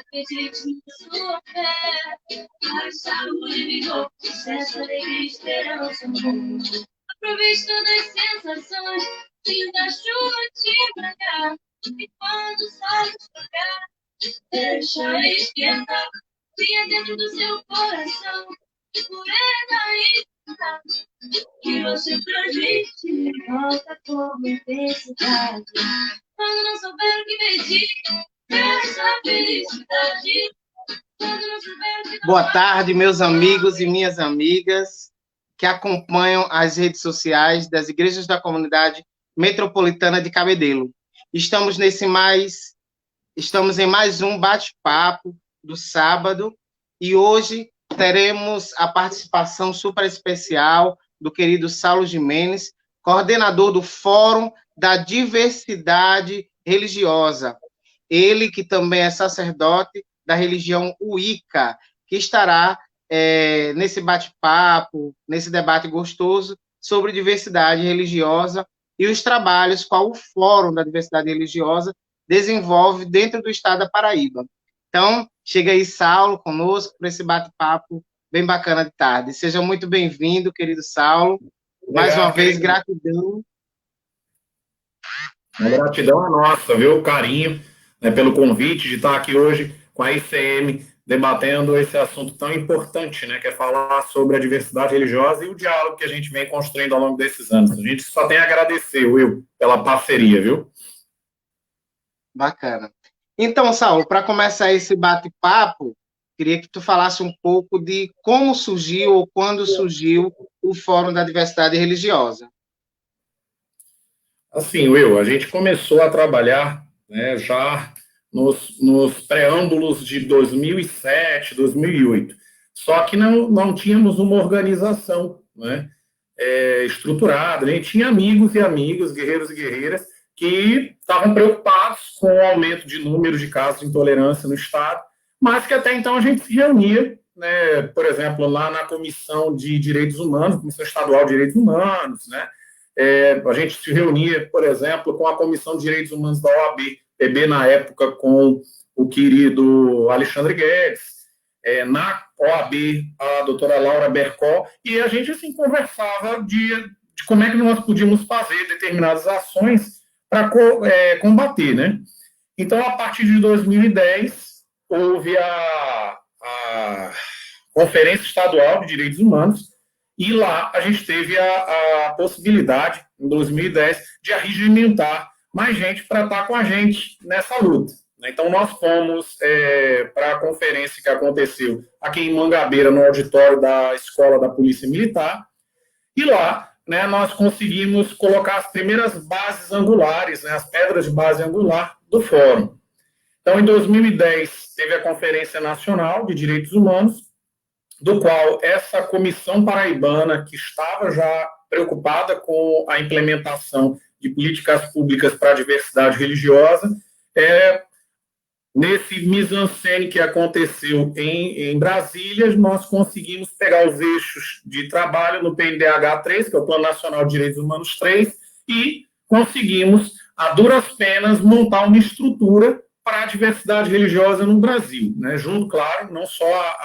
Acredite na sua fé, mas saúde, vigor, sucesso, alegria, esperança, amor. Aproveite todas as sensações, sinta a chuva te embriagar, e quando o sol chegar, deixa esquentar, cria dentro do seu coração, pureza e verdade, que você transmite, volta como intensidade. Quando não souber o que pedir, peça felicidade. Quando não souber o que Boa tarde, meus amigos e minhas amigas que acompanham as redes sociais das igrejas da comunidade metropolitana de Cabedelo. Estamos em mais um bate-papo do sábado e hoje teremos a participação super especial do querido Saulo Gimenez, coordenador do Fórum da Diversidade Religiosa. Ele que também é sacerdote da religião Wicca, que estará nesse bate-papo, nesse debate gostoso sobre diversidade religiosa e os trabalhos qual o Fórum da Diversidade Religiosa desenvolve dentro do estado da Paraíba. Então, chega aí, Saulo, conosco, para esse bate-papo bem bacana de tarde. Seja muito bem-vindo, querido Saulo. Mais uma vez, gratidão. A gratidão é nossa, viu? O carinho, né, pelo convite de estar aqui hoje com a ICM, debatendo esse assunto tão importante, né, que é falar sobre a diversidade religiosa e o diálogo que a gente vem construindo ao longo desses anos. A gente só tem a agradecer, Will, pela parceria, viu? Bacana. Então, Saulo, para começar esse bate-papo, queria que tu falasse um pouco de como surgiu ou quando surgiu o Fórum da Diversidade Religiosa. Assim, Will, a gente começou a trabalhar, né, já nos preâmbulos de 2007, 2008. Só que não tínhamos uma organização, né, estruturada. A gente tinha amigos e amigas, guerreiros e guerreiras, que estavam preocupados com o aumento de números de casos de intolerância no Estado, mas que até então a gente se reunia, né, por exemplo, lá na Comissão de Direitos Humanos, Comissão Estadual de Direitos Humanos, né, a gente se reunia, por exemplo, com a Comissão de Direitos Humanos da OAB, PB na época com o querido Alexandre Guedes, na OAB, a doutora Laura Bercó, e a gente assim conversava de como é que nós podíamos fazer determinadas ações para combater, né? Então, a partir de 2010, houve a Conferência Estadual de Direitos Humanos, e lá a gente teve a possibilidade, em 2010, de arregimentar mais gente para estar com a gente nessa luta. Então, nós fomos para a conferência que aconteceu aqui em Mangabeira, no auditório da Escola da Polícia Militar, e lá, né, nós conseguimos colocar as primeiras bases angulares, né, as pedras de base angular do Fórum. Então, em 2010, teve a Conferência Nacional de Direitos Humanos, do qual essa comissão paraibana, que estava já preocupada com a implementação de políticas públicas para a diversidade religiosa, nesse mise-en-scène que aconteceu em Brasília, nós conseguimos pegar os eixos de trabalho no PNDH 3, que é o Plano Nacional de Direitos Humanos 3, e conseguimos, a duras penas, montar uma estrutura para a diversidade religiosa no Brasil, né? Junto, claro, não só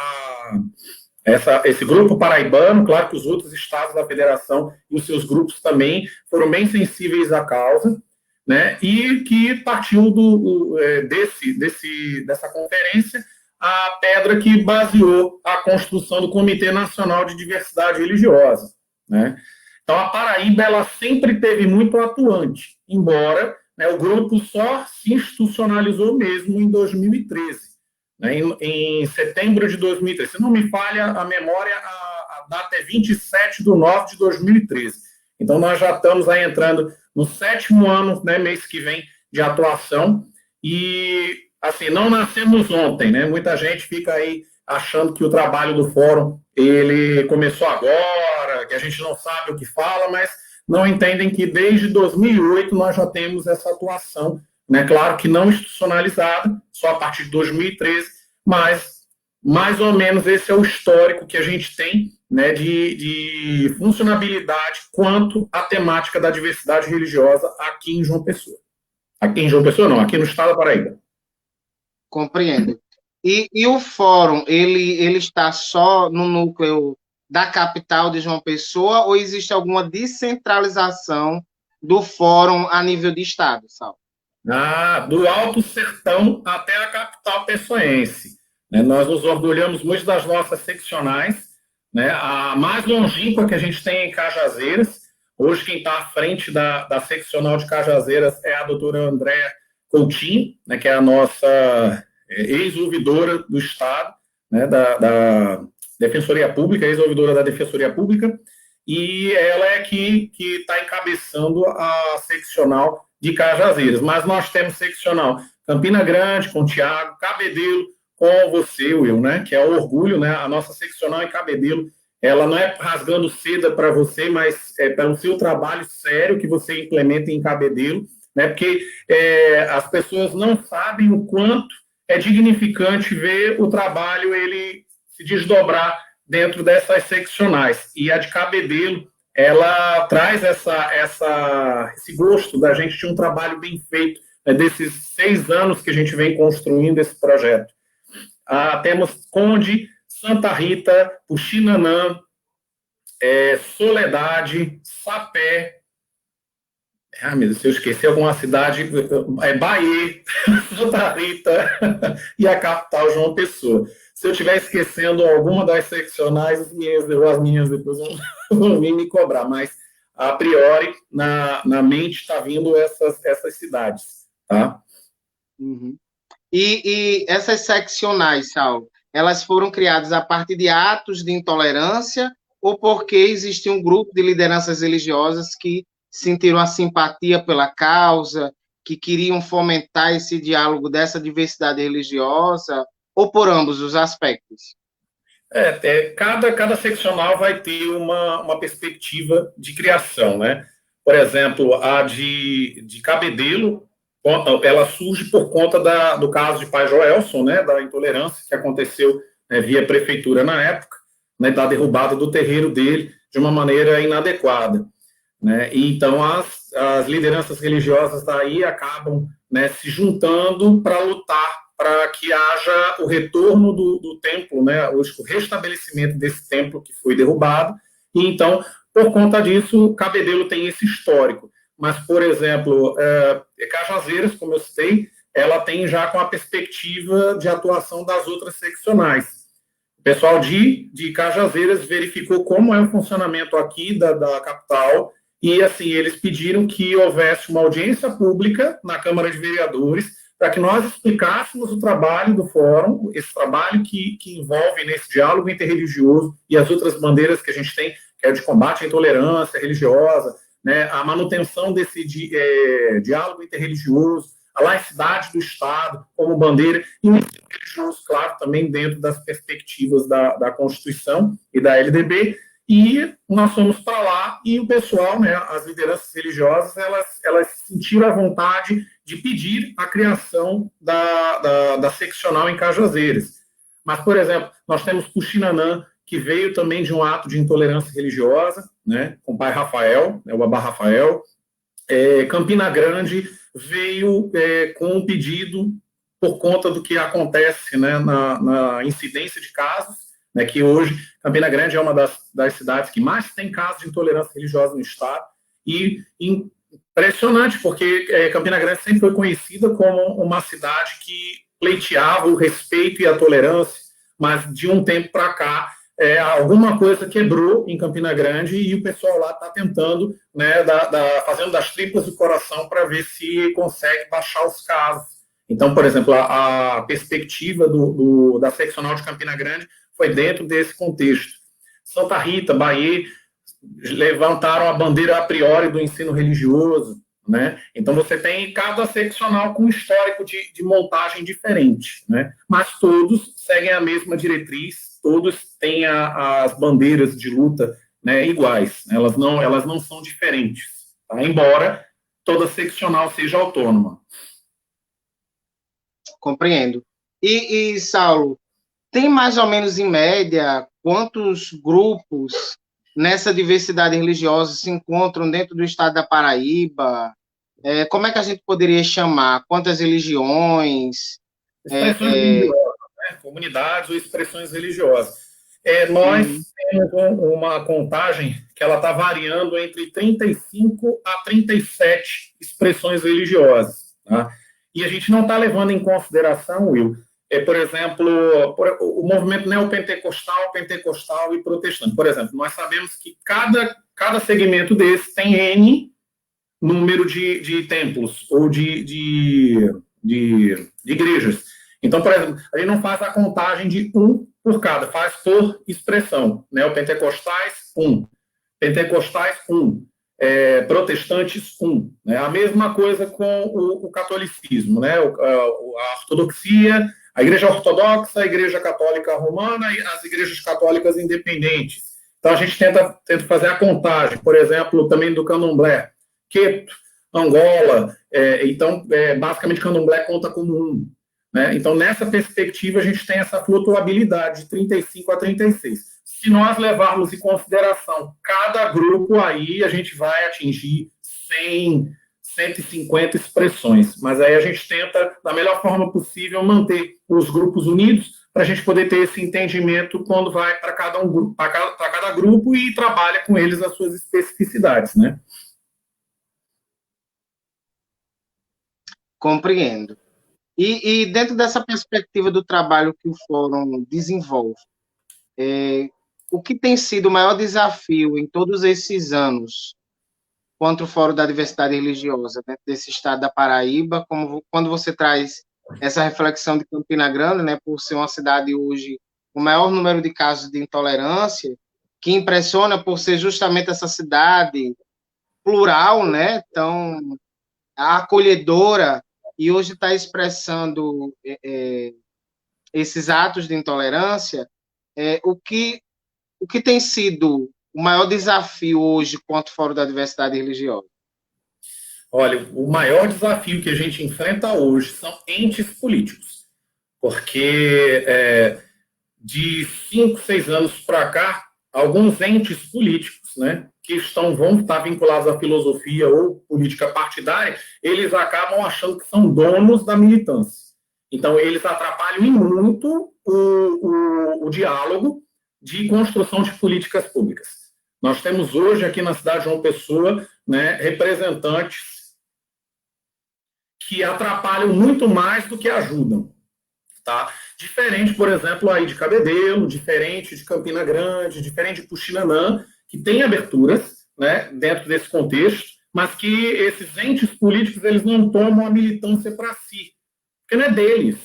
esse grupo paraibano, claro que os outros estados da federação e os seus grupos também foram bem sensíveis à causa, né, e que partiu dessa conferência a pedra que baseou a construção do Comitê Nacional de Diversidade Religiosa, né. Então, a Paraíba, ela sempre teve muito atuante, embora, né, o grupo só se institucionalizou mesmo em 2013, né, em setembro de 2013. Se não me falha a memória, a data é 27/9 de 2013. Então, nós já estamos aí entrando no 7º ano, né, mês que vem, de atuação, e, assim, não nascemos ontem, né, muita gente fica aí achando que o trabalho do Fórum, ele começou agora, que a gente não sabe o que fala, mas não entendem que desde 2008 nós já temos essa atuação, né, claro que não institucionalizada, só a partir de 2013, mas mais ou menos esse é o histórico que a gente tem, né, de funcionabilidade quanto à temática da diversidade religiosa aqui em João Pessoa. Aqui em João Pessoa não, aqui no estado da Paraíba. Compreendo. E o fórum, ele está só no núcleo da capital de João Pessoa ou existe alguma descentralização do fórum a nível de estado, Saulo? Do Alto Sertão até a capital pessoense. Né? Nós nos orgulhamos muito das nossas seccionais, né? A mais longínqua que a gente tem é em Cajazeiras. Hoje quem está à frente da seccional de Cajazeiras é a doutora Andréa Coutinho, né? Que é a nossa ex-ouvidora do Estado, né? Da Defensoria Pública, ex-ouvidora da Defensoria Pública, e ela é que está encabeçando a seccional de Cajazeiras, mas nós temos seccional Campina Grande, com o Tiago, Cabedelo, com você, Will, né, que é o orgulho, né, a nossa seccional em Cabedelo, ela não é rasgando seda para você, mas é pelo seu trabalho sério que você implementa em Cabedelo, né, porque as pessoas não sabem o quanto é dignificante ver o trabalho ele se desdobrar dentro dessas seccionais, e a de Cabedelo ela traz esse gosto da gente de um trabalho bem feito, né, desses 6 anos que a gente vem construindo esse projeto. Temos Conde, Santa Rita, Puxinanã, Soledade, Sapé, meu Deus, se eu esqueci alguma cidade, Bahia, Santa Rita e a capital, João Pessoa. Se eu estiver esquecendo alguma das seccionais, as minhas depois vão vir me cobrar, mas a priori, na mente, está vindo essas cidades, tá? Uhum. E essas seccionais, Saulo, elas foram criadas a partir de atos de intolerância ou porque existia um grupo de lideranças religiosas que sentiram a simpatia pela causa, que queriam fomentar esse diálogo dessa diversidade religiosa, ou por ambos os aspectos? Cada seccional vai ter uma perspectiva de criação, né? Por exemplo, a de Cabedelo, ela surge por conta do caso de Pai Joelson, né, da intolerância que aconteceu, né, via prefeitura na época, né, da derrubada do terreiro dele de uma maneira inadequada. Né? E então as lideranças religiosas daí acabam, né, se juntando para lutar para que haja o retorno do templo, né, o restabelecimento desse templo que foi derrubado. E então, por conta disso, Cabedelo tem esse histórico. Mas, por exemplo, Cajazeiras, como eu citei, ela tem já com a perspectiva de atuação das outras seccionais. O pessoal de Cajazeiras verificou como é o funcionamento aqui da capital e, assim, eles pediram que houvesse uma audiência pública na Câmara de Vereadores para que nós explicássemos o trabalho do fórum, esse trabalho que envolve nesse diálogo interreligioso e as outras bandeiras que a gente tem, que é de combate à intolerância religiosa, né, a manutenção desse diálogo interreligioso, a laicidade do Estado como bandeira, e o ensino religioso, claro, também dentro das perspectivas da Constituição e da LDB, e nós fomos para lá e o pessoal, né, as lideranças religiosas, elas se sentiram à vontade de pedir a criação da seccional em Cajazeiras. Mas, por exemplo, nós temos Puxinanã, que veio também de um ato de intolerância religiosa, né, com o pai Rafael, né, o Babá Rafael. Campina Grande veio com um pedido por conta do que acontece, né, na incidência de casos, né, que hoje Campina Grande é uma das cidades que mais tem casos de intolerância religiosa no estado, e impressionante, porque Campina Grande sempre foi conhecida como uma cidade que pleiteava o respeito e a tolerância, mas de um tempo para cá, alguma coisa quebrou em Campina Grande e o pessoal lá está tentando, né, fazendo das tripas do coração para ver se consegue baixar os casos. Então, por exemplo, a perspectiva da seccional de Campina Grande foi dentro desse contexto. Santa Rita, Bahia, levantaram a bandeira a priori do ensino religioso, né? Então você tem cada seccional com um histórico de montagem diferente, né? Mas todos seguem a mesma diretriz, todos têm as bandeiras de luta, né, iguais, elas não são diferentes, tá? Embora toda seccional seja autônoma. Compreendo. E Saulo, tem mais ou menos, em média, quantos grupos nessa diversidade religiosa se encontram dentro do estado da Paraíba? Como é que a gente poderia chamar? Quantas religiões? Expressões religiosas, né? comunidades ou expressões religiosas. Nós temos uma contagem que ela está variando entre 35 a 37 expressões religiosas. Tá? E a gente não está levando em consideração, Will, por exemplo, o movimento neopentecostal, pentecostal e protestante. Por exemplo, nós sabemos que cada segmento desse tem N número de templos ou de igrejas. Então, por exemplo, a gente não faz a contagem de um por cada, faz por expressão. Neopentecostais, 1. Pentecostais, 1. Protestantes, 1. Né? A mesma coisa com o catolicismo, né? A ortodoxia, a igreja ortodoxa, a igreja católica romana e as igrejas católicas independentes. Então, a gente tenta fazer a contagem, por exemplo, também do candomblé. Queto, Angola, então, basicamente, candomblé conta como 1. Né? Então, nessa perspectiva, a gente tem essa flutuabilidade de 35 a 36. Se nós levarmos em consideração cada grupo, aí a gente vai atingir 100, 150 expressões. Mas aí a gente tenta, da melhor forma possível, manter os grupos unidos para a gente poder ter esse entendimento quando vai para cada grupo e trabalha com eles as suas especificidades, né? Compreendo. E dentro dessa perspectiva do trabalho que o Fórum desenvolve, o que tem sido o maior desafio em todos esses anos contra o Fórum da Diversidade Religiosa dentro desse estado da Paraíba, quando você traz essa reflexão de Campina Grande, né, por ser uma cidade hoje com o maior número de casos de intolerância, que impressiona por ser justamente essa cidade plural, né, tão acolhedora, e hoje está expressando esses atos de intolerância, o que tem sido o maior desafio hoje contra o Fórum da Diversidade Religiosa? Olha, o maior desafio que a gente enfrenta hoje são entes políticos, porque de 5, 6 anos para cá, alguns entes políticos, né, que vão estar vinculados à filosofia ou política partidária, eles acabam achando que são donos da militância. Então, eles atrapalham muito o diálogo de construção de políticas públicas. Nós temos hoje aqui na cidade de João Pessoa, né, representantes que atrapalham muito mais do que ajudam. Tá? Diferente, por exemplo, aí de Cabedelo, diferente de Campina Grande, diferente de Puxinanã, que tem aberturas, né, dentro desse contexto, mas que esses entes políticos eles não tomam a militância para si, porque não é deles.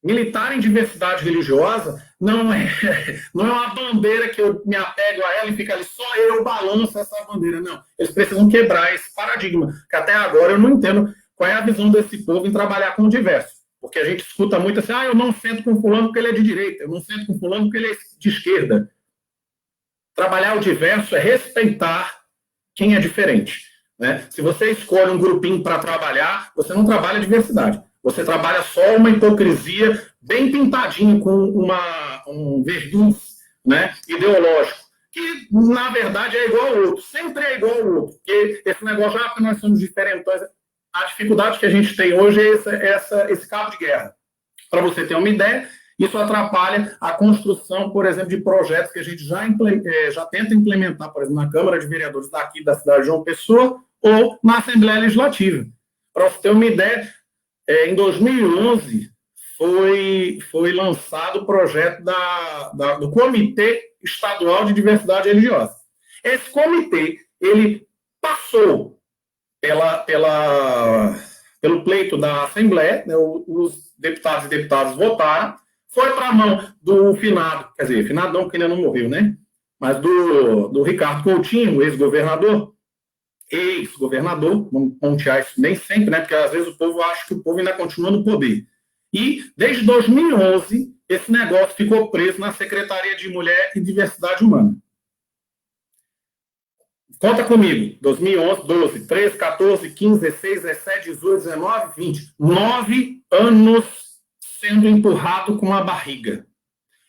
Militar em diversidade religiosa não é uma bandeira que eu me apego a ela e fica ali, só eu balanço essa bandeira. Não, eles precisam quebrar esse paradigma, que até agora eu não entendo qual é a visão desse povo em trabalhar com o diverso. Porque a gente escuta muito assim, eu não sento com fulano porque ele é de direita, eu não sento com fulano porque ele é de esquerda. Trabalhar o diverso é respeitar quem é diferente. Né? Se você escolhe um grupinho para trabalhar, você não trabalha diversidade. Você trabalha só uma hipocrisia bem pintadinha com um verniz, né, ideológico, que, na verdade, é igual ao outro. Sempre é igual ao outro. Porque esse negócio, que nós somos diferentões, a dificuldade que a gente tem hoje é esse cabo de guerra. Para você ter uma ideia, isso atrapalha a construção, por exemplo, de projetos que a gente já tenta implementar, por exemplo, na Câmara de Vereadores daqui da cidade de João Pessoa ou na Assembleia Legislativa. Para você ter uma ideia, em 2011 foi lançado o projeto do Comitê Estadual de Diversidade Religiosa. Esse comitê, ele passou pelo pleito da Assembleia, né, os deputados e deputadas votaram, foi para a mão do finado, quer dizer, finado não, porque ainda não morreu, né? Mas do Ricardo Coutinho, ex-governador, vamos pontear isso nem sempre, né? Porque às vezes o povo acha que o povo ainda continua no poder. E desde 2011, esse negócio ficou preso na Secretaria de Mulher e Diversidade Humana. Conta comigo, 2011, 12, 13, 14, 15, 16, 17, 18, 19, 20. 9 anos sendo empurrado com a barriga.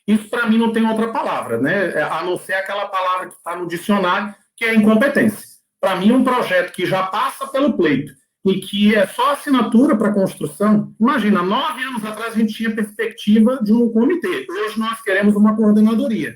Isso, para mim, não tem outra palavra, né? A não ser aquela palavra que está no dicionário, que é incompetência. Para mim, um projeto que já passa pelo pleito e que é só assinatura para construção. Imagina, 9 anos atrás a gente tinha perspectiva de um comitê. Hoje nós queremos uma coordenadoria.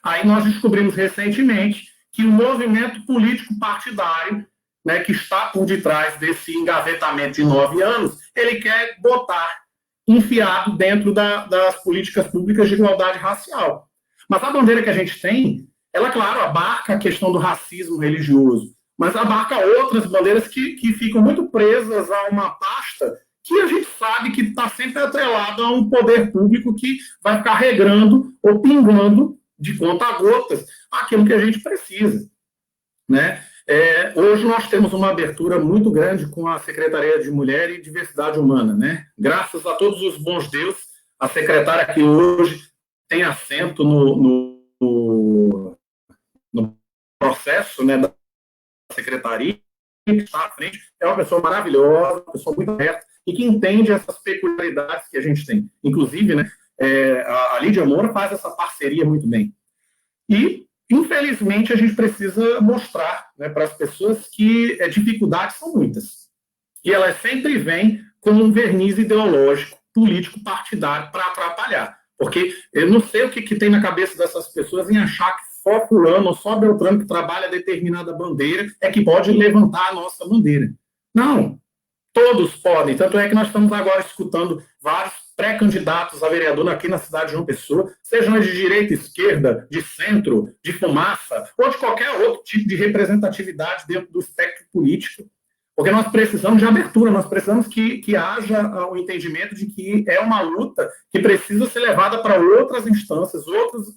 Aí nós descobrimos recentemente que o movimento político partidário, né, que está por detrás desse engavetamento de 9 anos, ele quer botar enfiado dentro das políticas públicas de igualdade racial. Mas a bandeira que a gente tem, ela, claro, abarca a questão do racismo religioso, mas abarca outras bandeiras que ficam muito presas a uma pasta que a gente sabe que está sempre atrelada a um poder público que vai ficar regrando ou pingando de conta a gotas aquilo que a gente precisa, né? Hoje nós temos uma abertura muito grande com a Secretaria de Mulher e Diversidade Humana, né? Graças a todos os bons Deus, a secretária que hoje tem assento no processo, né, da secretaria, que está à frente, é uma pessoa maravilhosa, uma pessoa muito aberta e que entende essas peculiaridades que a gente tem. Inclusive, né, a Lídia Moura faz essa parceria muito bem. E, infelizmente, a gente precisa mostrar, né, para as pessoas que dificuldades são muitas. E elas sempre vêm com um verniz ideológico, político, partidário, para atrapalhar. Porque eu não sei o que tem na cabeça dessas pessoas em achar que só fulano ou só Beltrano que trabalha determinada bandeira é que pode levantar a nossa bandeira. Não, todos podem. Tanto é que nós estamos agora escutando vários pré-candidatos a vereador aqui na cidade de João Pessoa, sejam de direita, esquerda, de centro, de fumaça, ou de qualquer outro tipo de representatividade dentro do espectro político, porque nós precisamos de abertura, nós precisamos que haja o entendimento de que é uma luta que precisa ser levada para outras instâncias,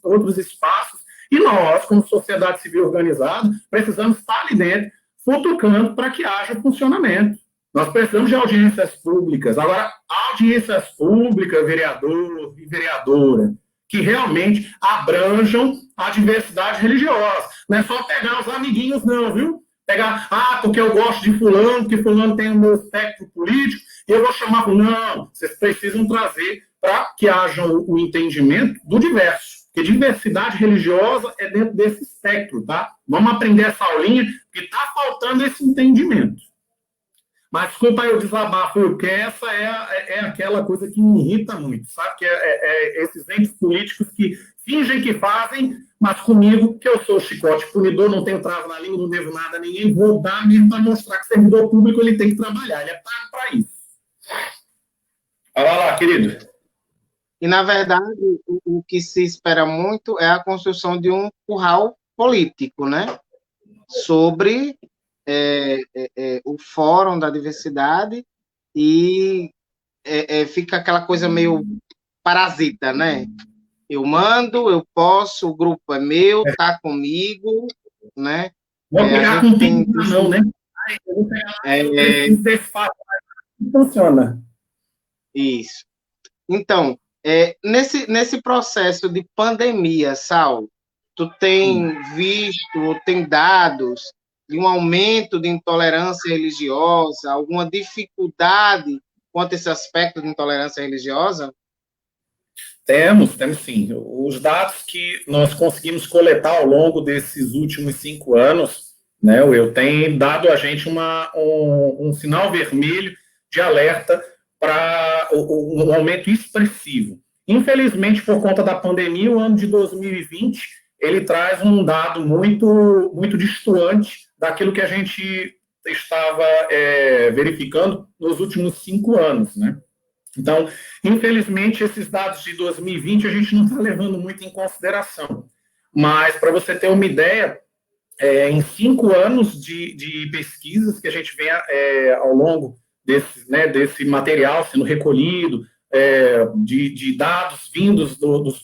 outros espaços, e nós, como sociedade civil organizada, precisamos estar ali dentro, futucando para que haja funcionamento. Nós precisamos de audiências públicas. Agora, audiências públicas, vereador e vereadora, que realmente abranjam a diversidade religiosa. Não é só pegar os amiguinhos, não, viu? Pegar, porque eu gosto de fulano, porque fulano tem o meu espectro político, e eu vou chamar. Não, vocês precisam trazer para que haja o entendimento do diverso. Porque diversidade religiosa é dentro desse espectro, tá? Vamos aprender essa aulinha, porque está faltando esse entendimento. Mas, desculpa aí o desabafo, porque essa é aquela coisa que me irrita muito, sabe? Que esses entes políticos que fingem que fazem, mas comigo, que eu sou chicote punidor, não tenho travo na língua, não devo nada a ninguém, vou dar mesmo para mostrar que servidor público ele tem que trabalhar, ele é pago para isso. Olha lá, querido. E, na verdade, o que se espera muito é a construção de um curral político, né? Sobre o Fórum da Diversidade e fica aquela coisa meio parasita, né? Eu mando, eu posso, o grupo é meu, tá comigo, né? Vou pegar contigo, não, né? Não funciona. Isso. Então, nesse processo de pandemia, Saulo, tu tem visto, ou tem dados de um aumento de intolerância religiosa, alguma dificuldade quanto a esse aspecto de intolerância religiosa? Temos sim. Os dados que nós conseguimos coletar ao longo desses últimos 5 anos, né, eu tenho dado a gente um sinal vermelho de alerta para um aumento expressivo. Infelizmente, por conta da pandemia, o ano de 2020, ele traz um dado muito, muito distoante daquilo que a gente estava verificando nos últimos 5 anos, né? Então, infelizmente, esses dados de 2020 a gente não está levando muito em consideração. Mas, para você ter uma ideia, em 5 anos de pesquisas que a gente vem ao longo desse material sendo recolhido, de dados vindos dos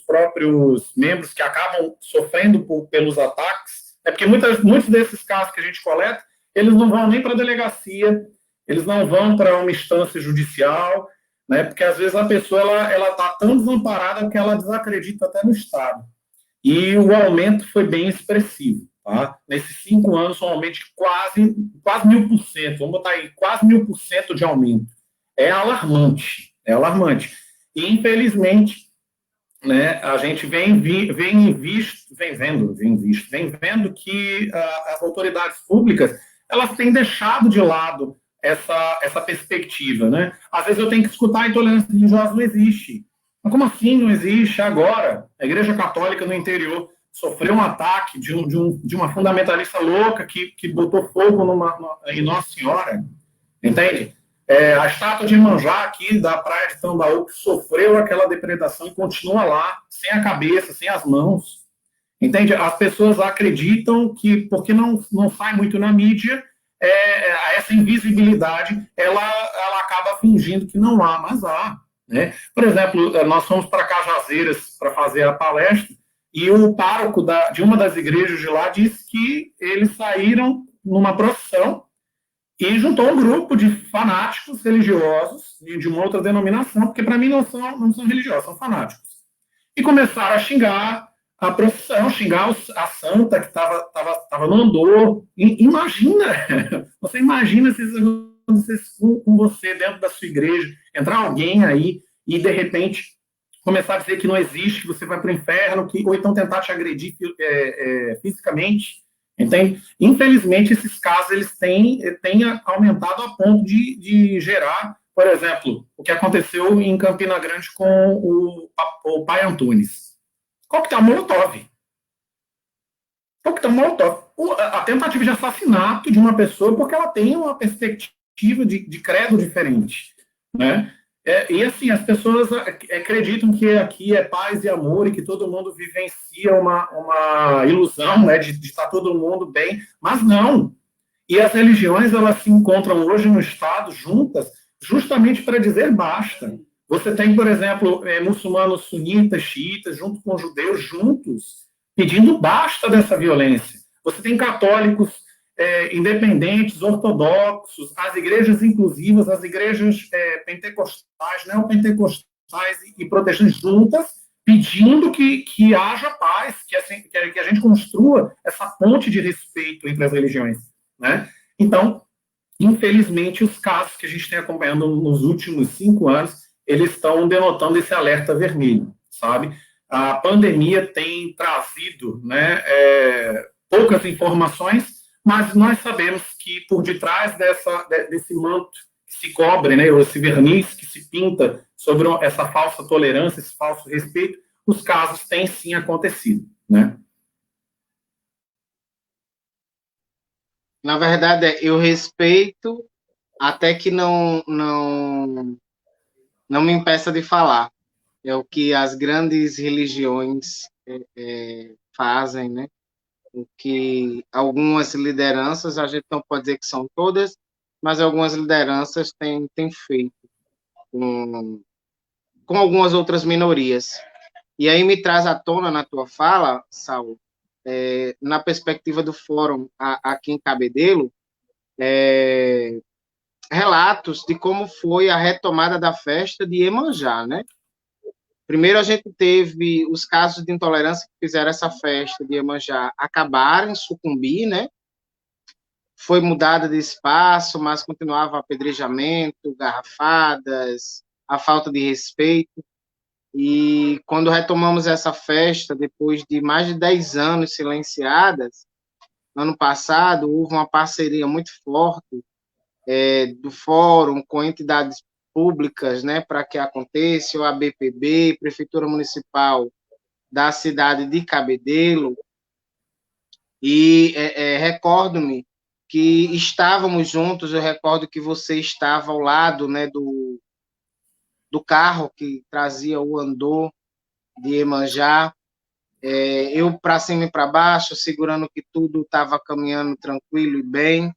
próprios membros que acabam sofrendo pelos ataques, porque muitos desses casos que a gente coleta, eles não vão nem para a delegacia, eles não vão para uma instância judicial, né, porque às vezes a pessoa ela está tão desamparada que ela desacredita até no Estado. E o aumento foi bem expressivo. Tá? Nesses 5 anos, um aumento de quase 1000%, vamos botar aí, quase 1000% de aumento. É alarmante. E, infelizmente, né, a gente vem vendo que as autoridades públicas elas têm deixado de lado essa perspectiva, né? Às vezes eu tenho que escutar a intolerância religiosa não existe. Mas como assim não existe? Agora, a Igreja Católica no interior sofreu um ataque de uma fundamentalista louca que botou fogo em Nossa Senhora, entende? A estátua de Iemanjá aqui da praia de Tambaú que sofreu aquela depredação e continua lá, sem a cabeça, sem as mãos, entende? As pessoas acreditam que, porque não sai muito na mídia, essa invisibilidade, ela acaba fingindo que não há, mas há, né? Por exemplo, nós fomos para Cajazeiras para fazer a palestra, e o pároco de uma das igrejas de lá disse que eles saíram numa procissão e juntou um grupo de fanáticos religiosos de uma outra denominação, porque para mim não são religiosos, são fanáticos. E começaram a xingar a procissão, xingar a santa que estava no andor. Imagina, você imagina se isso acontecesse com você dentro da sua igreja, entrar alguém aí e de repente começar a dizer que não existe, que você vai para o inferno, ou então tentar te agredir fisicamente, entende? Infelizmente, esses casos eles têm aumentado a ponto de gerar, por exemplo, o que aconteceu em Campina Grande com o pai Antunes. Coquetel Molotov. Coquetel Molotov. A tentativa de assassinato de uma pessoa porque ela tem uma perspectiva de credo diferente, né? E assim, as pessoas acreditam que aqui é paz e amor e que todo mundo vivencia uma ilusão, né, de estar todo mundo bem, mas não. E as religiões, elas se encontram hoje no Estado juntas, justamente para dizer basta. Você tem, por exemplo, muçulmanos sunitas, xiitas, junto com judeus, juntos, pedindo basta dessa violência. Você tem católicos independentes, ortodoxos, as igrejas inclusivas, as igrejas pentecostais, neopentecostais e protestantes juntas, pedindo que haja paz, que a gente construa essa ponte de respeito entre as religiões, né? Então, infelizmente, os casos que a gente tem acompanhando nos últimos 5 anos, eles estão denotando esse alerta vermelho, sabe? A pandemia tem trazido, né, poucas informações, mas nós sabemos que por detrás desse manto que se cobre, né, ou esse verniz que se pinta sobre essa falsa tolerância, esse falso respeito, os casos têm sim acontecido, né? Na verdade, eu respeito até que não me impeça de falar. É o que as grandes religiões fazem, né? O que algumas lideranças, a gente não pode dizer que são todas, mas algumas lideranças têm feito com algumas outras minorias. E aí me traz à tona na tua fala, Saulo, na perspectiva do fórum aqui em Cabedelo, relatos de como foi a retomada da festa de Iemanjá, né? Primeiro, a gente teve os casos de intolerância que fizeram essa festa de Iemanjá acabarem, sucumbir, né? Foi mudada de espaço, mas continuava apedrejamento, garrafadas, a falta de respeito. E quando retomamos essa festa, depois de mais de 10 anos silenciadas, ano passado, houve uma parceria muito forte do fórum com entidades públicas, né, para que aconteça, o ABPB, Prefeitura Municipal da cidade de Cabedelo, e recordo-me que estávamos juntos, eu recordo que você estava ao lado, né, do carro que trazia o andor de Iemanjá, eu para cima e para baixo, segurando que tudo estava caminhando tranquilo e bem,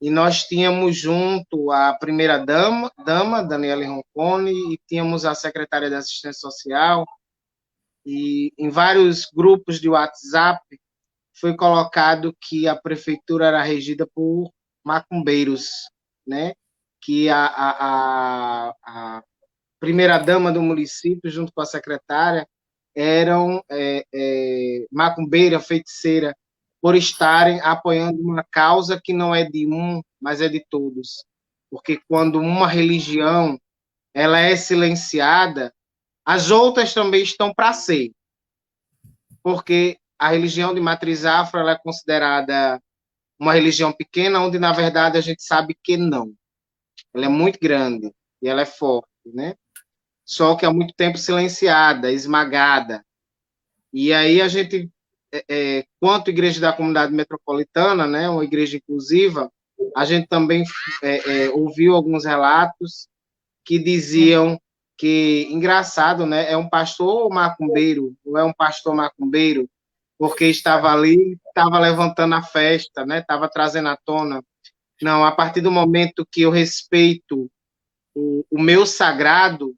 e nós tínhamos junto a primeira-dama, Daniela Roncone, e tínhamos a secretária de Assistência Social, e em vários grupos de WhatsApp foi colocado que a prefeitura era regida por macumbeiros, né? Que a primeira-dama do município, junto com a secretária, eram macumbeira, feiticeira, por estarem apoiando uma causa que não é de um, mas é de todos. Porque quando uma religião ela é silenciada, as outras também estão para ser. Porque a religião de matriz afro ela é considerada uma religião pequena, onde, na verdade, a gente sabe que não. Ela é muito grande e ela é forte, né? Só que há muito tempo silenciada, esmagada. E aí a gente, quanto igreja da comunidade metropolitana, né, uma igreja inclusiva, a gente também ouviu alguns relatos que diziam que, engraçado, né, é um pastor macumbeiro, não é um pastor macumbeiro, porque estava ali, estava levantando a festa, né, estava trazendo à tona. Não, a partir do momento que eu respeito o meu sagrado,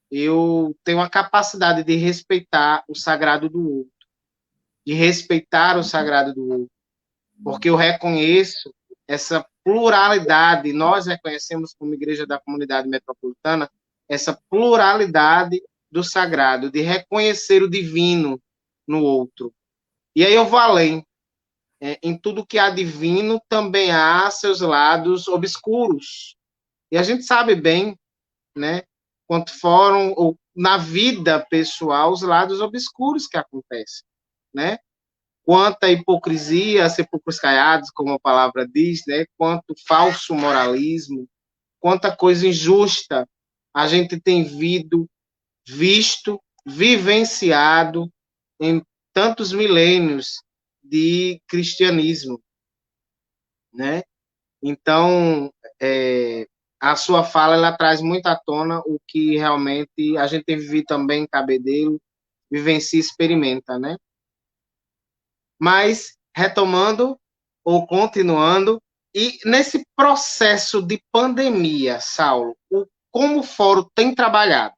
eu tenho a capacidade de respeitar o sagrado do outro, de respeitar o sagrado do outro, porque eu reconheço essa pluralidade, nós reconhecemos como Igreja da Comunidade Metropolitana, essa pluralidade do sagrado, de reconhecer o divino no outro. E aí eu vou além. Em tudo que há divino também há seus lados obscuros. E a gente sabe bem, né, quanto foram, ou na vida pessoal, os lados obscuros que acontecem, né? Quanta hipocrisia, sepulcros caiados, como a palavra diz, né? Quanto falso moralismo, quanta coisa injusta a gente tem visto, vivenciado em tantos milênios de cristianismo, né? Então, a sua fala, ela traz muito à tona o que realmente a gente tem vivido também em Cabedelo, vivencia e experimenta, né? Mas, retomando ou continuando, e nesse processo de pandemia, Saulo, como o Fórum tem trabalhado?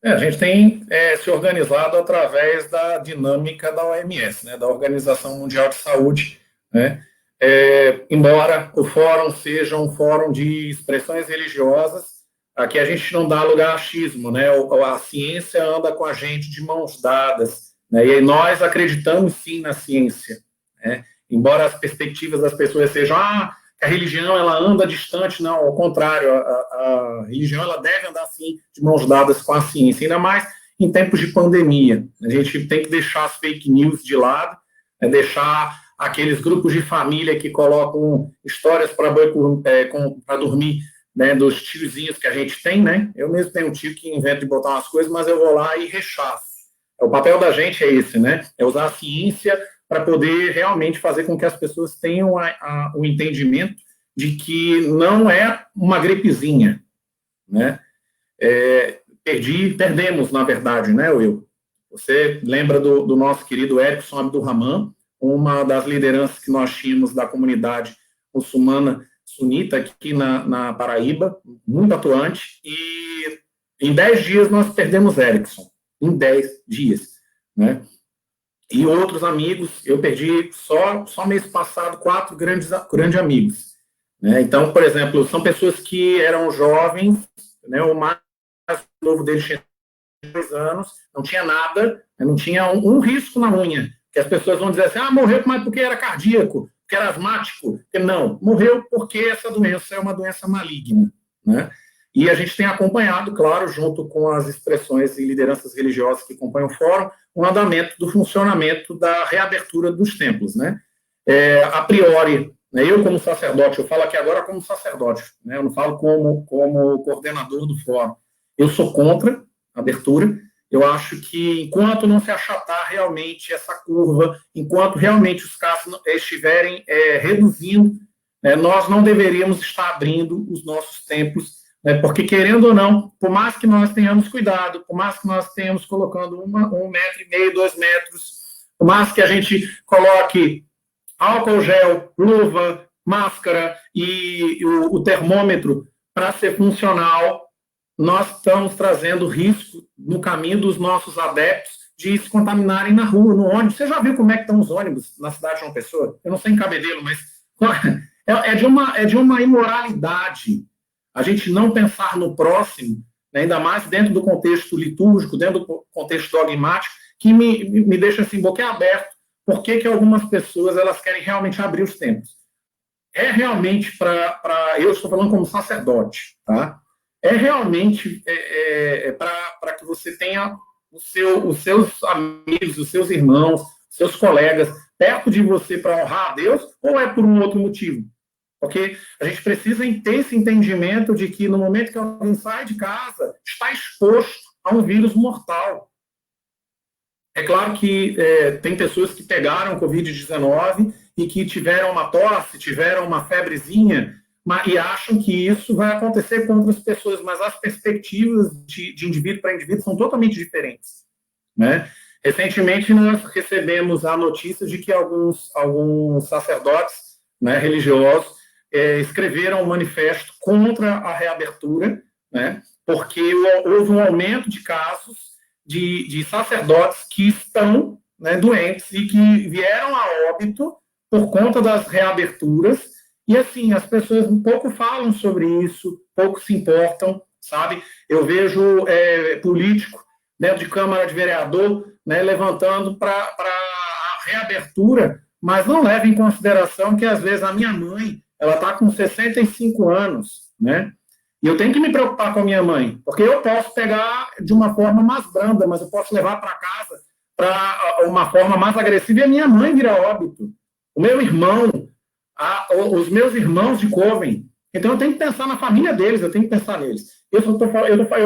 A gente tem se organizado através da dinâmica da OMS, né, da Organização Mundial de Saúde, né? Embora o fórum seja um fórum de expressões religiosas, aqui a gente não dá lugar a achismo, né? A ciência anda com a gente de mãos dadas, né? E nós acreditamos sim na ciência, né? Embora as perspectivas das pessoas sejam que a religião ela anda distante, não, ao contrário, a religião ela deve andar sim de mãos dadas com a ciência, ainda mais em tempos de pandemia. A gente tem que deixar as fake news de lado, né? Deixar aqueles grupos de família que colocam histórias para dormir, né, dos tiozinhos que a gente tem, né? Eu mesmo tenho um tio que inventa de botar umas coisas, mas eu vou lá e rechaço. O papel da gente é esse, né? É usar a ciência para poder realmente fazer com que as pessoas tenham o entendimento de que não é uma gripezinha, né? Perdemos, na verdade, né, Will? Você lembra do nosso querido Erickson Abdurrahman, uma das lideranças que nós tínhamos da comunidade muçulmana sunita aqui na Paraíba, muito atuante, e em 10 dias nós perdemos Erickson, em 10 dias, né? E outros amigos, eu perdi só mês passado 4 grandes amigos, né? Então, por exemplo, são pessoas que eram jovens, né? O mais novo deles tinha 2 anos, não tinha nada, não tinha um risco na unha, que as pessoas vão dizer assim, morreu mas porque era cardíaco, porque era asmático. Não, morreu porque essa doença é uma doença maligna, né? E a gente tem acompanhado, claro, junto com as expressões e lideranças religiosas que acompanham o fórum, o andamento do funcionamento da reabertura dos templos, né? A priori, né, eu como sacerdote, eu falo aqui agora como sacerdote, né? Eu não falo como coordenador do fórum. Eu sou contra a abertura. Eu acho que enquanto não se achatar realmente essa curva, enquanto realmente os casos estiverem reduzindo, né, nós não deveríamos estar abrindo os nossos templos, né, porque, querendo ou não, por mais que nós tenhamos cuidado, por mais que nós tenhamos colocando 1,5 metro, 2 metros, por mais que a gente coloque álcool gel, luva, máscara e o termômetro para ser funcional, nós estamos trazendo risco no caminho dos nossos adeptos de se contaminarem na rua, no ônibus. Você já viu como é que estão os ônibus na cidade de João Pessoa? Eu não sei em Cabedelo, mas é de uma imoralidade a gente não pensar no próximo, né, ainda mais dentro do contexto litúrgico, dentro do contexto dogmático, que me deixa assim, boquiaberto. Por que algumas pessoas elas querem realmente abrir os templos? É realmente eu estou falando como sacerdote, tá? É realmente para que você tenha os seus amigos, os seus irmãos, os seus colegas perto de você para honrar a Deus, ou é por um outro motivo? Porque a gente precisa ter esse entendimento de que no momento que alguém sai de casa, está exposto a um vírus mortal. É claro que tem pessoas que pegaram Covid-19 e que tiveram uma tosse, tiveram uma febrezinha, e acham que isso vai acontecer com outras pessoas, mas as perspectivas de indivíduo para indivíduo são totalmente diferentes, né? Recentemente, nós recebemos a notícia de que alguns sacerdotes, né, religiosos escreveram um manifesto contra a reabertura, né, porque houve um aumento de casos de sacerdotes que estão, né, doentes e que vieram a óbito por conta das reaberturas. E, assim, as pessoas pouco falam sobre isso, pouco se importam, sabe? Eu vejo político dentro de Câmara de Vereador, né, levantando para a reabertura, mas não leva em consideração que, às vezes, a minha mãe, ela está com 65 anos, né? E eu tenho que me preocupar com a minha mãe, porque eu posso pegar de uma forma mais branda, mas eu posso levar para casa para uma forma mais agressiva e a minha mãe vira óbito. O meu irmão, os meus irmãos de Coven. Então eu tenho que pensar na família deles, eu tenho que pensar neles. Eu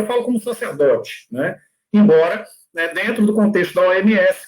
falo como sacerdote, né? Embora, né, dentro do contexto da OMS,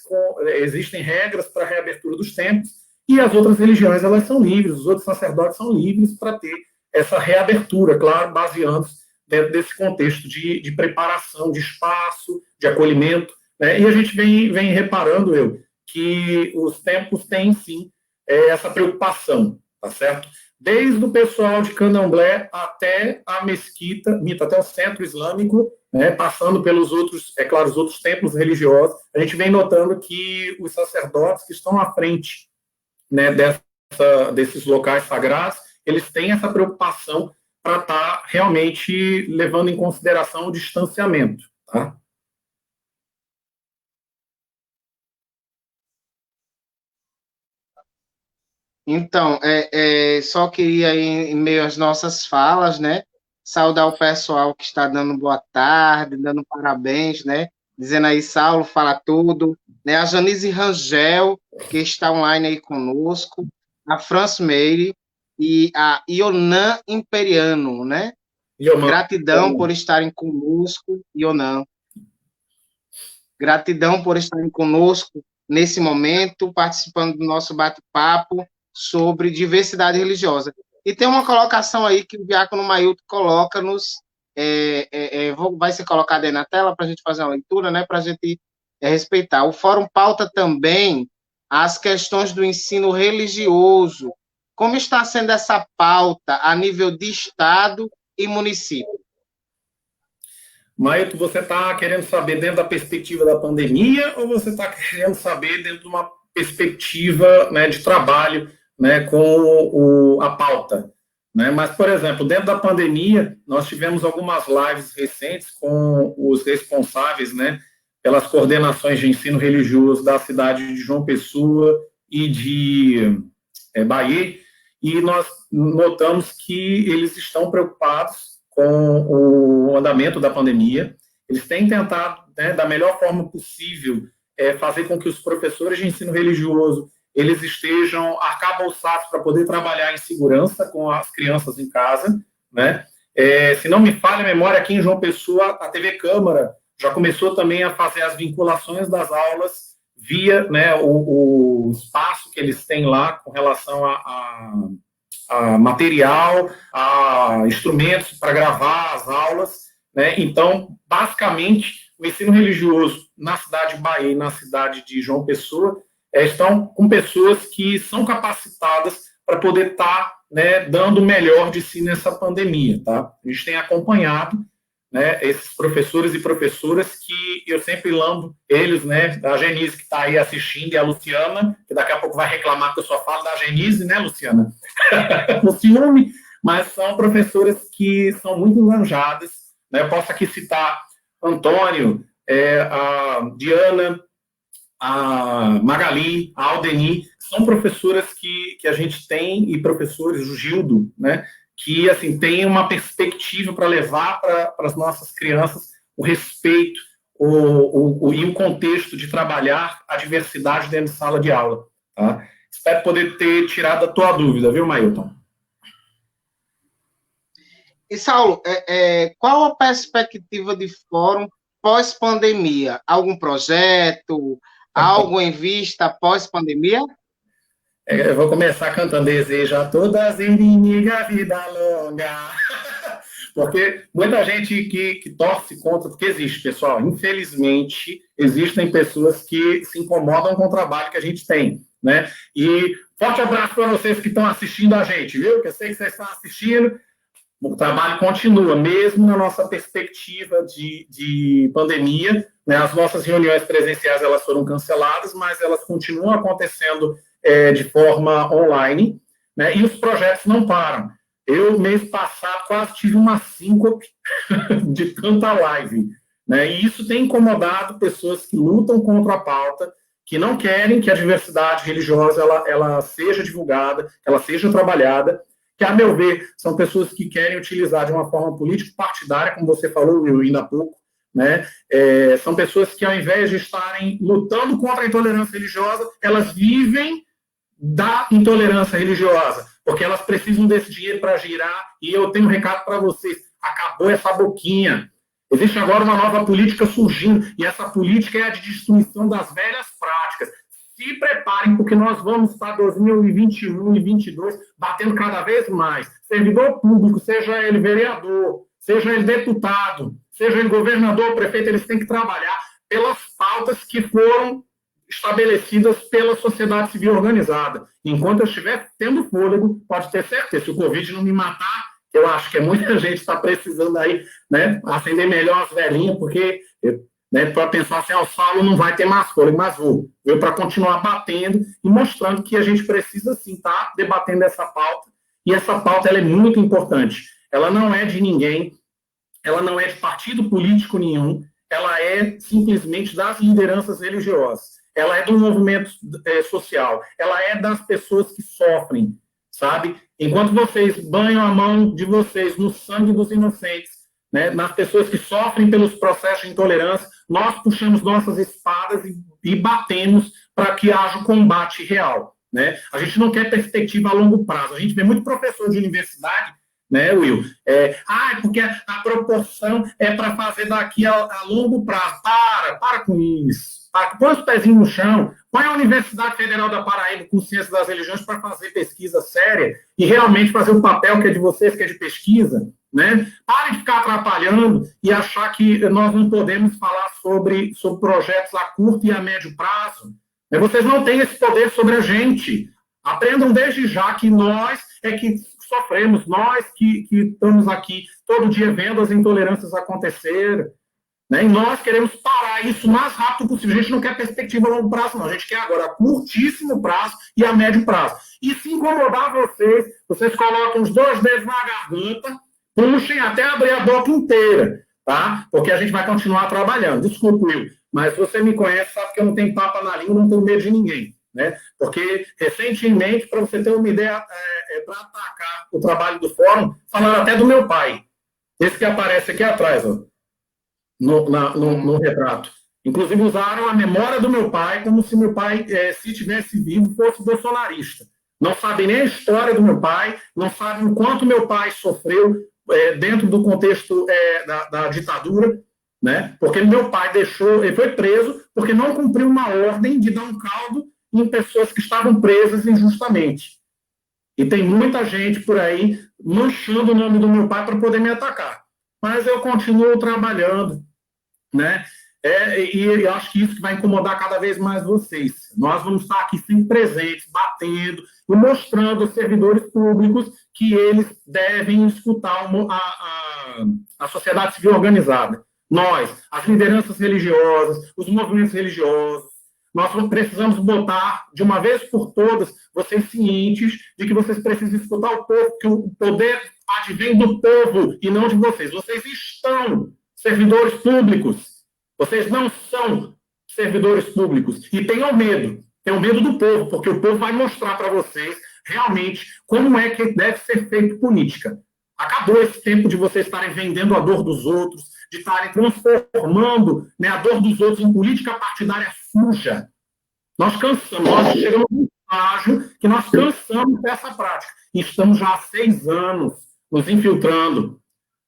existem regras para a reabertura dos templos, e as outras religiões elas são livres, os outros sacerdotes são livres para ter essa reabertura, claro, baseando-se dentro desse contexto de preparação de espaço, de acolhimento, né? E a gente vem reparando, que os templos têm, sim, essa preocupação, tá certo? Desde o pessoal de Candomblé até a mesquita, até o centro islâmico, né, passando pelos outros, os outros templos religiosos, a gente vem notando que os sacerdotes que estão à frente, né, desses locais sagrados, eles têm essa preocupação para estar realmente levando em consideração o distanciamento, tá? Então, só queria, em meio às nossas falas, né, saudar o pessoal que está dando boa tarde, dando parabéns, né, dizendo aí, Saulo, fala tudo, né, a Janice Rangel, que está online aí conosco, a France Meire e a Ionan Imperiano, né? Gratidão por estarem conosco, Ionan. Gratidão por estarem conosco nesse momento, participando do nosso bate-papo sobre diversidade religiosa. E tem uma colocação aí que o Diácono Mailton coloca-nos, vai ser colocado aí na tela para a gente fazer uma leitura, né, para a gente respeitar. O Fórum pauta também as questões do ensino religioso. Como está sendo essa pauta a nível de Estado e município? Mailton, você está querendo saber dentro da perspectiva da pandemia ou você está querendo saber dentro de uma perspectiva, né, de trabalho, né, com a pauta? Né? Mas, por exemplo, dentro da pandemia, nós tivemos algumas lives recentes com os responsáveis, né, pelas coordenações de ensino religioso da cidade de João Pessoa e de Bahia, e nós notamos que eles estão preocupados com o andamento da pandemia. Eles têm tentado, né, da melhor forma possível, fazer com que os professores de ensino religioso eles estejam arcabolsados para poder trabalhar em segurança com as crianças em casa, né? Se não me falha a memória, aqui em João Pessoa, a TV Câmara já começou também a fazer as vinculações das aulas via, né, o espaço que eles têm lá com relação a material, a instrumentos para gravar as aulas, né? Então, basicamente, o ensino religioso na cidade de Bahia e na cidade de João Pessoa estão com pessoas que são capacitadas para poder estar, né, dando o melhor de si nessa pandemia, tá? A gente tem acompanhado, né, esses professores e professoras que eu sempre lambo eles, né, a Genise que está aí assistindo e a Luciana, que daqui a pouco vai reclamar que eu só falo da Genise, né, Luciana? No ciúme, mas são professoras que são muito enganjadas, né? Eu posso aqui citar Antônio, a Diana, a Magali, a Aldeni, são professoras que a gente tem, e professores, o Gildo, né, que, assim, tem uma perspectiva para levar para as nossas crianças o respeito e o contexto de trabalhar a diversidade dentro de sala de aula, Tá? Espero poder ter tirado a tua dúvida, viu, Mailton? E, Saulo, qual a perspectiva de fórum pós-pandemia? Algum projeto, algo em vista pós-pandemia? Eu vou começar cantando Desejo a todas inimigas vida longa. Porque muita gente que torce contra, porque existe, pessoal, infelizmente, existem pessoas que se incomodam com o trabalho que a gente tem, né? E forte abraço para vocês que estão assistindo a gente, viu? Que eu sei que vocês estão assistindo. O trabalho continua, mesmo na nossa perspectiva de pandemia, né? As nossas reuniões presenciais elas foram canceladas, mas elas continuam acontecendo de forma online, né? E os projetos não param. Eu, mês passado, quase tive uma síncope de tanta live, né? E isso tem incomodado pessoas que lutam contra a pauta, que não querem que a diversidade religiosa ela seja divulgada, que ela seja trabalhada, que, a meu ver, são pessoas que querem utilizar de uma forma político-partidária, como você falou, Will, ainda há pouco, né? São pessoas que, ao invés de estarem lutando contra a intolerância religiosa, elas vivem da intolerância religiosa, porque elas precisam desse dinheiro para girar, e eu tenho um recado para vocês, acabou essa boquinha. Existe agora uma nova política surgindo, e essa política é a de destruição das velhas práticas. Se preparem, porque nós vamos para 2021 e 2022 batendo cada vez mais. Servidor público, seja ele vereador, seja ele deputado, seja ele governador, prefeito, eles têm que trabalhar pelas pautas que foram estabelecidas pela sociedade civil organizada. Enquanto eu estiver tendo fôlego, pode ter certeza, se o Covid não me matar, eu acho que muita gente está precisando aí, né, acender melhor as velhinhas, porque, né, para pensar assim, o Saulo não vai ter mais fôlego, mas vou para continuar batendo e mostrando que a gente precisa, sim, estar debatendo essa pauta, e essa pauta ela é muito importante. Ela não é de ninguém, ela não é de partido político nenhum, ela é simplesmente das lideranças religiosas. Ela é do movimento social, ela é das pessoas que sofrem, sabe? Enquanto vocês banham a mão de vocês no sangue dos inocentes, né, nas pessoas que sofrem pelos processos de intolerância, nós puxamos nossas espadas e batemos para que haja um combate real, né? A gente não quer perspectiva a longo prazo. A gente vê muito professor de universidade, né, Will? Porque a proporção é para fazer daqui a longo prazo. Para com isso. Põe os pezinhos no chão, põe a Universidade Federal da Paraíba com Ciência das Religiões para fazer pesquisa séria e realmente fazer o papel que é de vocês, que é de pesquisa, né? Parem de ficar atrapalhando e achar que nós não podemos falar sobre projetos a curto e a médio prazo. Vocês não têm esse poder sobre a gente. Aprendam desde já que nós é que sofremos, nós que estamos aqui todo dia vendo as intolerâncias acontecerem, né? E nós queremos parar isso o mais rápido possível. A gente não quer perspectiva a longo prazo, não. A gente quer agora a curtíssimo prazo e a médio prazo. E se incomodar vocês colocam os 2 dedos na garganta, puxem até abrir a boca inteira, tá? Porque a gente vai continuar trabalhando. Desculpa, Will, mas você me conhece, sabe que eu não tenho papa na língua, não tenho medo de ninguém, né? Porque, recentemente, para você ter uma ideia, para atacar o trabalho do fórum, falaram até do meu pai. Esse que aparece aqui atrás, ó. No retrato. Inclusive, usaram a memória do meu pai como se meu pai, se estivesse vivo, fosse bolsonarista. Não sabem nem a história do meu pai, não sabem o quanto meu pai sofreu dentro do contexto da ditadura, né? Porque meu pai ele foi preso porque não cumpriu uma ordem de dar um caldo em pessoas que estavam presas injustamente. E tem muita gente por aí manchando o nome do meu pai para poder me atacar. Mas eu continuo trabalhando, né? E eu acho que isso que vai incomodar cada vez mais vocês. Nós vamos estar aqui sempre presentes, batendo e mostrando aos servidores públicos que eles devem escutar a sociedade civil organizada. Nós, as lideranças religiosas, os movimentos religiosos, nós precisamos botar, de uma vez por todas, vocês cientes de que vocês precisam escutar o povo, que o poder advém do povo e não de vocês. Vocês estão servidores públicos. Vocês não são servidores públicos. E tenham medo do povo, porque o povo vai mostrar para vocês realmente como é que deve ser feito política. Acabou esse tempo de vocês estarem vendendo a dor dos outros, de estarem transformando, né, a dor dos outros em política partidária suja. Nós cansamos, nós chegamos estágio que nós cansamos dessa prática. E estamos já há 6 anos nos infiltrando,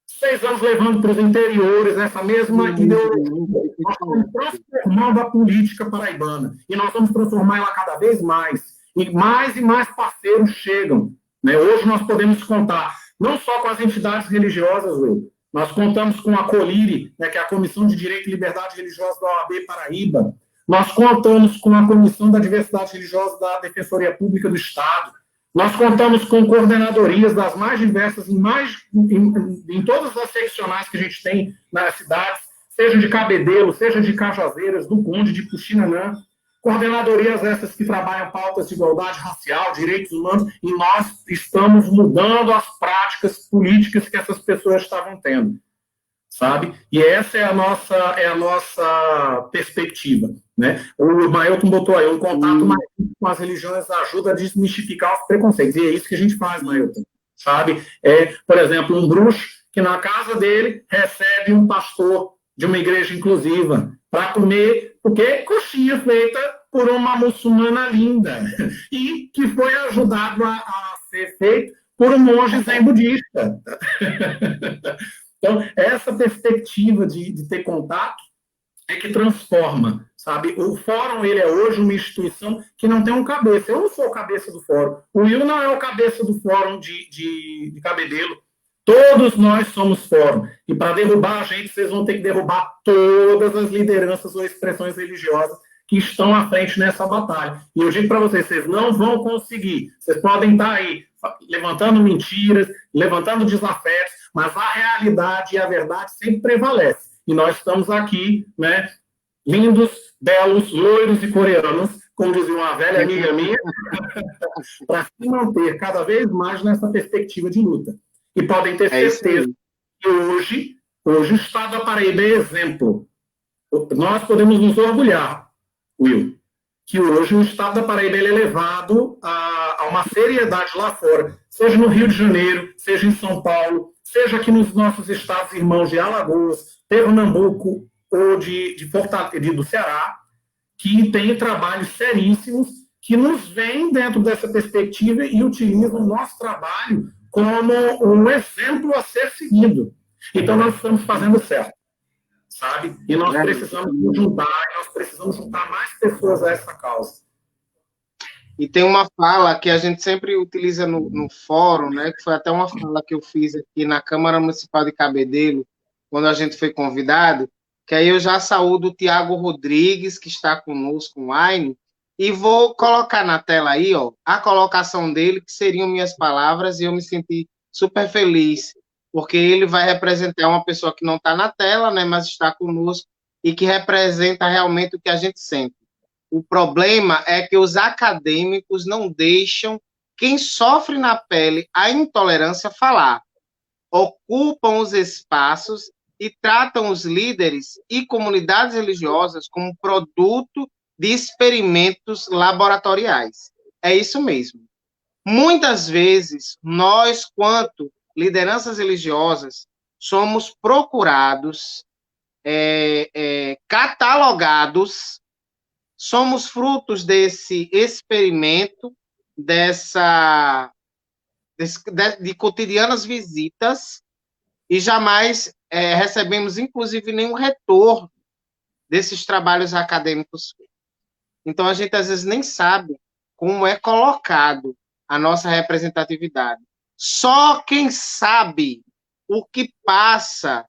6 anos levando para os interiores essa mesma ideologia. Nós estamos transformando a política paraibana. E nós vamos transformar ela cada vez mais. E mais parceiros chegam. Né? Hoje nós podemos contar não só com as entidades religiosas, Will. Nós contamos com a COLIRE, né, que é a Comissão de Direito e Liberdade Religiosa da OAB Paraíba. Nós contamos com a Comissão da Diversidade Religiosa da Defensoria Pública do Estado. Nós contamos com coordenadorias das mais diversas, em todas as seccionais que a gente tem nas cidades, seja de Cabedelo, seja de Cajazeiras, do Conde, de Puxinanã. Coordenadorias essas que trabalham pautas de igualdade racial, direitos humanos, e nós estamos mudando as práticas políticas que essas pessoas estavam tendo, sabe? E essa é a nossa perspectiva, né? O Mailton botou aí, um contato mais com as religiões ajuda a desmistificar os preconceitos, e é isso que a gente faz, Mailton, sabe? Por exemplo, um bruxo que na casa dele recebe um pastor de uma igreja inclusiva para comer, porque coxinha feita por uma muçulmana linda, e que foi ajudado a ser feito por um monge zen budista. Então, essa perspectiva de ter contato é que transforma, sabe? O fórum, ele é hoje uma instituição que não tem um cabeça. Eu não sou o cabeça do fórum. O Will não é o cabeça do fórum de Cabedelo. Todos nós somos fórum. E para derrubar a gente, vocês vão ter que derrubar todas as lideranças ou expressões religiosas que estão à frente nessa batalha. E eu digo para vocês, vocês não vão conseguir. Vocês podem estar aí levantando mentiras, levantando desafetos, mas a realidade e a verdade sempre prevalece. E nós estamos aqui, né, lindos, belos, loiros e coreanos, como dizia uma velha amiga minha, para se manter cada vez mais nessa perspectiva de luta. E podem ter certeza que hoje o Estado da Paraíba é exemplo. Nós podemos nos orgulhar, Will, que hoje o Estado da Paraíba ele é levado a uma seriedade lá fora, seja no Rio de Janeiro, seja em São Paulo, seja aqui nos nossos estados irmãos de Alagoas, Pernambuco ou de Fortaleza, do Ceará, que tem trabalhos seríssimos que nos vêm dentro dessa perspectiva e utilizam o nosso trabalho como um exemplo a ser seguido. Então, nós estamos fazendo certo, sabe? E nós precisamos nos juntar, nós precisamos juntar mais pessoas a essa causa. E tem uma fala que a gente sempre utiliza no fórum, né? Que foi até uma fala que eu fiz aqui na Câmara Municipal de Cabedelo, quando a gente foi convidado, que aí eu já saúdo o Tiago Rodrigues, que está conosco online, e vou colocar na tela aí, ó, a colocação dele, que seriam minhas palavras, e eu me senti super feliz, porque ele vai representar uma pessoa que não está na tela, né, mas está conosco, e que representa realmente o que a gente sente. O problema é que os acadêmicos não deixam quem sofre na pele a intolerância falar, ocupam os espaços e tratam os líderes e comunidades religiosas como produto de experimentos laboratoriais. É isso mesmo. Muitas vezes, nós, quanto lideranças religiosas, somos procurados, catalogados, somos frutos desse experimento, de cotidianas visitas, e jamais recebemos, inclusive, nenhum retorno desses trabalhos acadêmicos. Então, a gente, às vezes, nem sabe como é colocado a nossa representatividade. Só quem sabe o que passa,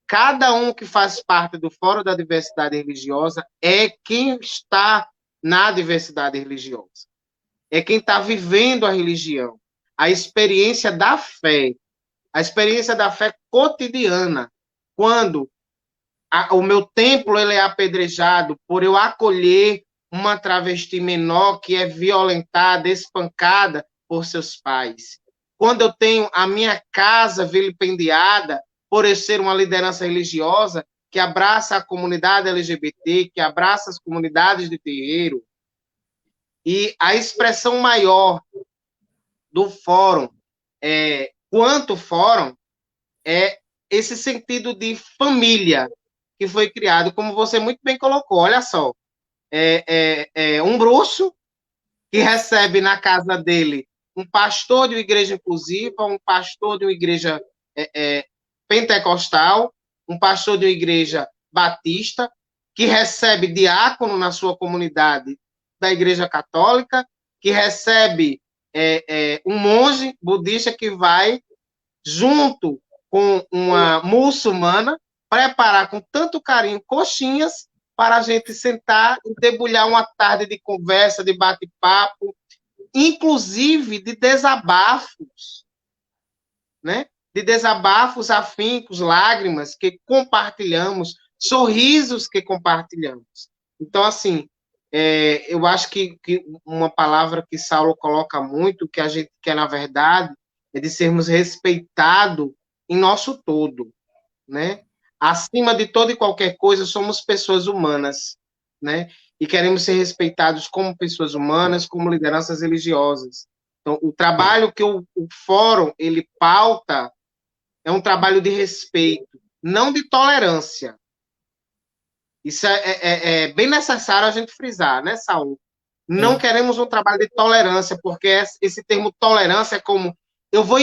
cada um que faz parte do Fórum da Diversidade Religiosa, é quem está na diversidade religiosa. É quem está vivendo a religião, a experiência da fé cotidiana, quando o meu templo ele é apedrejado por eu acolher uma travesti menor que é violentada, espancada por seus pais. Quando eu tenho a minha casa vilipendiada por eu ser uma liderança religiosa que abraça a comunidade LGBT, que abraça as comunidades de terreiro. E a expressão maior do fórum, quanto fórum, é esse sentido de família que foi criado, como você muito bem colocou. Olha só, um bruxo que que recebe na casa dele um pastor de uma igreja inclusiva, um pastor de uma igreja pentecostal, um pastor de uma igreja batista, que recebe diácono na sua comunidade da igreja católica, que recebe um monge budista que vai, junto com uma muçulmana, preparar com tanto carinho coxinhas para a gente sentar e debulhar uma tarde de conversa, de bate-papo, inclusive de desabafos, né? De desabafos afincos, lágrimas que compartilhamos, sorrisos que compartilhamos. Então, assim, eu acho que uma palavra que Saulo coloca muito, que a gente quer, na verdade, é de sermos respeitados em nosso todo, né? Acima de toda e qualquer coisa, somos pessoas humanas, né? E queremos ser respeitados como pessoas humanas, como lideranças religiosas. Então, o trabalho que o fórum ele pauta é um trabalho de respeito, não de tolerância. Isso é bem necessário a gente frisar, né, Saulo? Não queremos um trabalho de tolerância, porque esse termo tolerância é como eu vou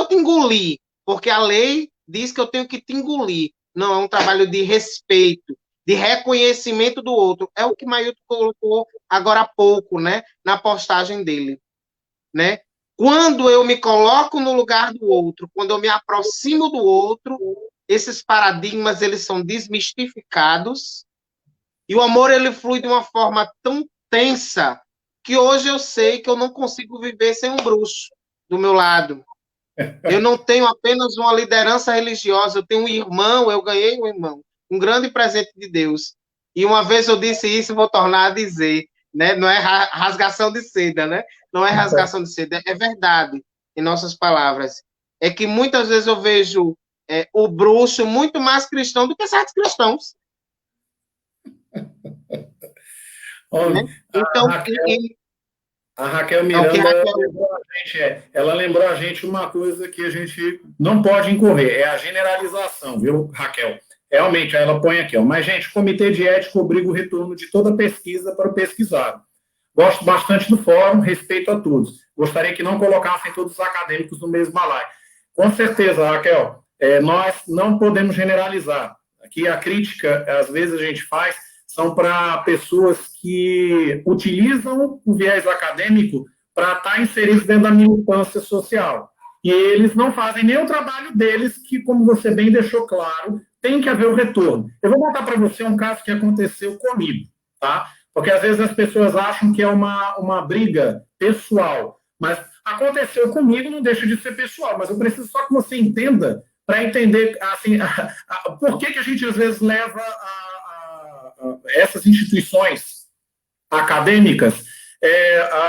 te engolir, porque a lei diz que eu tenho que te engolir. Não, é um trabalho de respeito, de reconhecimento do outro. É o que Mailton colocou agora há pouco, né, na postagem dele, né? Quando eu me coloco no lugar do outro, quando eu me aproximo do outro, esses paradigmas eles são desmistificados e o amor ele flui de uma forma tão tensa que hoje eu sei que eu não consigo viver sem um bruxo do meu lado. Eu não tenho apenas uma liderança religiosa, eu tenho um irmão, eu ganhei um irmão, um grande presente de Deus. E uma vez eu disse isso e vou tornar a dizer, né? Não é rasgação de seda, né? Não é rasgação de seda, é verdade em nossas palavras. É que muitas vezes eu vejo o bruxo muito mais cristão do que certos cristãos. Olha, né? Então, a Raquel Miranda ela lembrou a gente uma coisa que a gente não pode incorrer, é a generalização, viu, Raquel? Realmente, ela põe aqui, ó, mas, gente, o Comitê de Ética obriga o retorno de toda pesquisa para o pesquisado. Gosto bastante do fórum, respeito a todos. Gostaria que não colocassem todos os acadêmicos no mesmo balaio. Com certeza, Raquel, nós não podemos generalizar. Aqui a crítica, às vezes, a gente faz, são para pessoas que utilizam o viés acadêmico para estar inseridos dentro da militância social. E eles não fazem nem o trabalho deles, que, como você bem deixou claro, tem que haver o retorno. Eu vou contar para você um caso que aconteceu comigo, tá? Porque às vezes as pessoas acham que é uma briga pessoal, mas aconteceu comigo, não deixa de ser pessoal, mas eu preciso só que você entenda, para entender assim, por que a gente às vezes leva essas instituições acadêmicas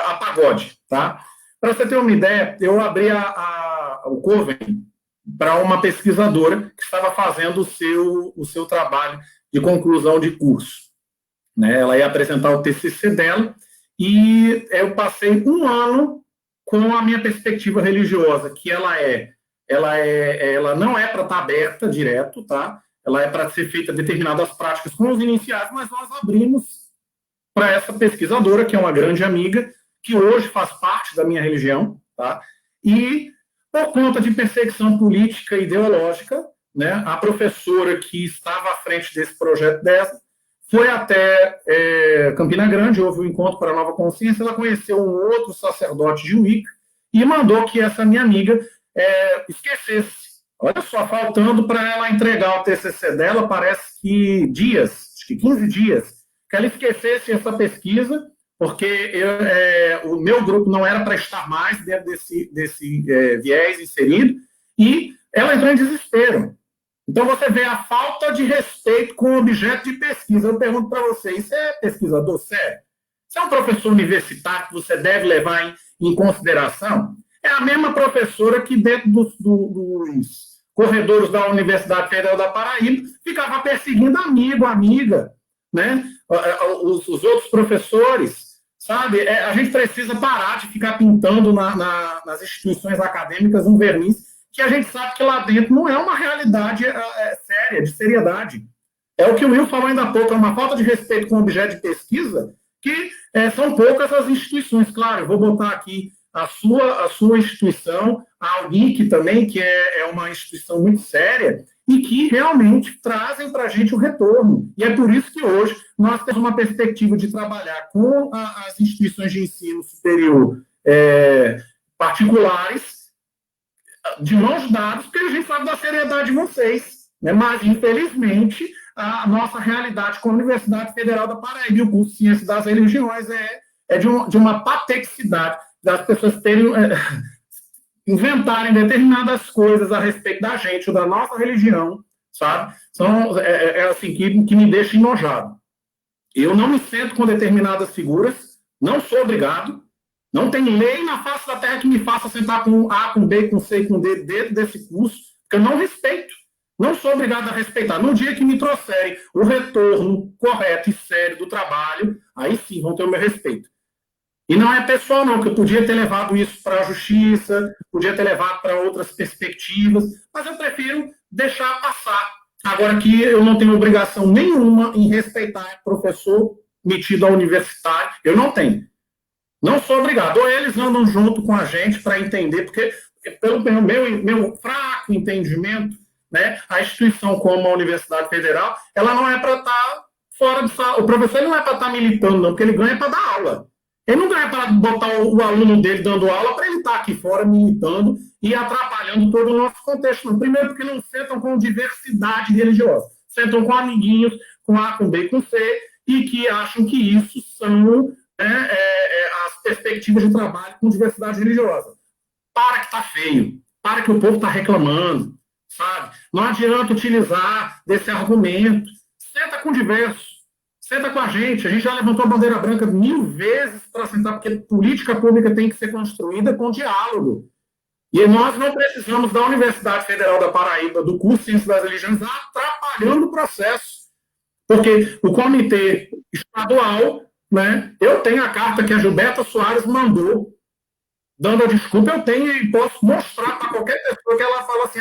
a pagode, tá? Para você ter uma ideia, eu abri o Coven para uma pesquisadora que estava fazendo o seu trabalho de conclusão de curso. Né? Ela ia apresentar o TCC dela e eu passei um ano com a minha perspectiva religiosa, que ela não é para estar aberta direto, tá? Ela é para ser feita determinadas práticas com os iniciados, mas nós abrimos para essa pesquisadora, que é uma grande amiga, que hoje faz parte da minha religião, tá? E, por conta de perseguição política e ideológica, né, a professora que estava à frente desse projeto dessa foi até Campina Grande, houve um encontro para a Nova Consciência, ela conheceu um outro sacerdote de Wicca e mandou que essa minha amiga esquecesse. Olha só, faltando para ela entregar o TCC dela, parece que dias, acho que 15 dias, que ela esquecesse essa pesquisa, porque o meu grupo não era para estar mais dentro desse viés inserido, e ela entrou em desespero. Então, você vê a falta de respeito com o objeto de pesquisa. Eu pergunto para você, isso é pesquisador sério? Você é um professor universitário que você deve levar em consideração? É a mesma professora que, dentro dos corredores da Universidade Federal da Paraíba, ficava perseguindo amigo, amiga, né? Os outros professores, sabe? A gente precisa parar de ficar pintando nas instituições acadêmicas um verniz que a gente sabe que lá dentro não é uma realidade séria, de seriedade. É o que o Will falou ainda há pouco, é uma falta de respeito com o objeto de pesquisa que são poucas as instituições. Claro, eu vou botar aqui a sua instituição, a UNIC também, que é uma instituição muito séria, e que realmente trazem para a gente o retorno. E é por isso que hoje nós temos uma perspectiva de trabalhar com as instituições de ensino superior particulares, de mãos dadas, porque a gente sabe da seriedade de vocês, né? Mas, infelizmente, a nossa realidade com a Universidade Federal da Paraíba e o curso de Ciências das Religiões é de uma pateticidade das pessoas inventarem determinadas coisas a respeito da gente, ou da nossa religião, sabe? Assim, que me deixa enojado. Eu não me sento com determinadas figuras, não sou obrigado, não tem lei na face da terra que me faça sentar com A, com B, com C, com D dentro desse curso, porque eu não respeito. Não sou obrigado a respeitar. No dia que me trouxerem o retorno correto e sério do trabalho, aí sim vão ter o meu respeito. E não é pessoal, não, que eu podia ter levado isso para a justiça, podia ter levado para outras perspectivas, mas eu prefiro deixar passar. Agora que eu não tenho obrigação nenhuma em respeitar professor metido a universitário, eu não tenho. Não sou obrigado. Ou eles andam junto com a gente para entender, porque pelo meu fraco entendimento, né, a instituição como a Universidade Federal, ela não é para estar fora de sala. O professor não é para estar militando, não, porque ele ganha para dar aula. Ele não ganha para botar o aluno dele dando aula para ele estar aqui fora militando e atrapalhando todo o nosso contexto. Não. Primeiro, porque não sentam com diversidade religiosa. Sentam com amiguinhos, com A, com B, com C, e que acham que isso são as perspectivas de trabalho com diversidade religiosa. Para que está feio. Para que o povo está reclamando. Sabe? Não adianta utilizar desse argumento. Senta com diversos. Senta com a gente já levantou a bandeira branca 1000 vezes para sentar, porque política pública tem que ser construída com diálogo. E nós não precisamos da Universidade Federal da Paraíba, do curso de Ciências das Religiões, atrapalhando o processo. Porque o comitê estadual, né, eu tenho a carta que a Gilberta Soares mandou, dando a desculpa, eu tenho e posso mostrar para qualquer pessoa que ela fala assim,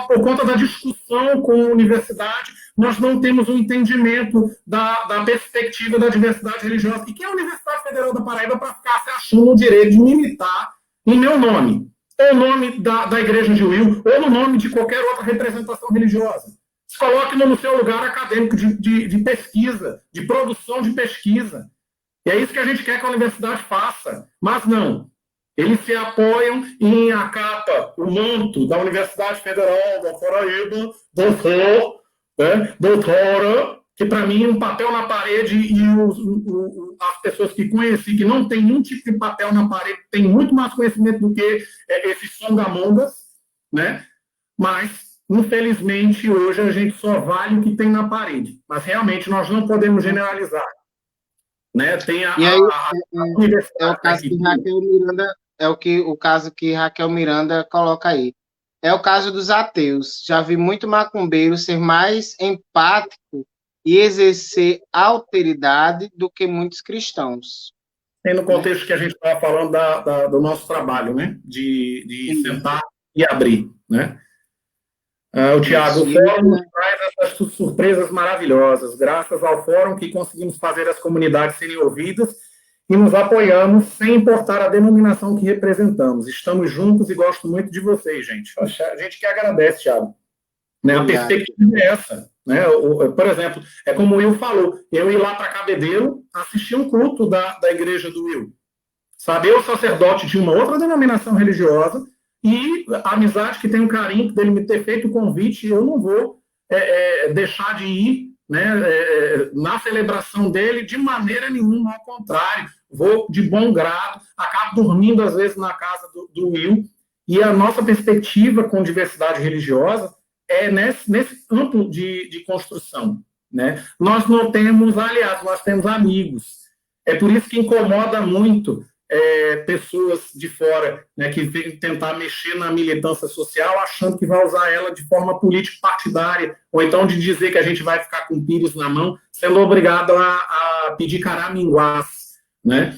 por conta da discussão com a universidade, nós não temos um entendimento da perspectiva da diversidade religiosa. E que é a Universidade Federal da Paraíba para ficar se achando o direito de militar em meu nome, ou nome da Igreja de Will, ou no nome de qualquer outra representação religiosa. Se coloque no seu lugar acadêmico de pesquisa, de produção de pesquisa. E é isso que a gente quer que a universidade faça. Mas não. Eles se apoiam em a capa, o manto da Universidade Federal da Paraíba, doutora, que para mim um papel na parede e as pessoas que conheci, que não tem nenhum tipo de papel na parede, têm muito mais conhecimento do que esses songamongas, né? Mas, infelizmente, hoje a gente só vale o que tem na parede. Mas realmente nós não podemos generalizar. Né? Tem a universidade. O caso que Raquel Miranda coloca aí. É o caso dos ateus. Já vi muito macumbeiro ser mais empático e exercer alteridade do que muitos cristãos. Tem no contexto que a gente estava falando do nosso trabalho, né? De sentar e abrir, né? O Tiago, o fórum nos traz essas surpresas maravilhosas. Graças ao fórum que conseguimos fazer as comunidades serem ouvidas e nos apoiamos sem importar a denominação que representamos. Estamos juntos e gosto muito de vocês, gente. A gente que agradece, Tiago. Né? A perspectiva é essa. Né? Por exemplo, é como o Will falou, eu ir lá para Cabedelo assistir um culto da igreja do Will. Sabe, eu, sacerdote de uma outra denominação religiosa, e a amizade que tem um carinho dele me ter feito o convite, eu não vou deixar de ir, né, na celebração dele de maneira nenhuma, ao contrário, vou de bom grado, acabo dormindo às vezes na casa do Will, e a nossa perspectiva com diversidade religiosa é nesse campo de construção. Né? Nós não temos aliados, nós temos amigos. É por isso que incomoda muito pessoas de fora, né, que vêm tentar mexer na militância social achando que vai usar ela de forma político-partidária, ou então de dizer que a gente vai ficar com o pires na mão, sendo obrigado a pedir caraminguás. Né?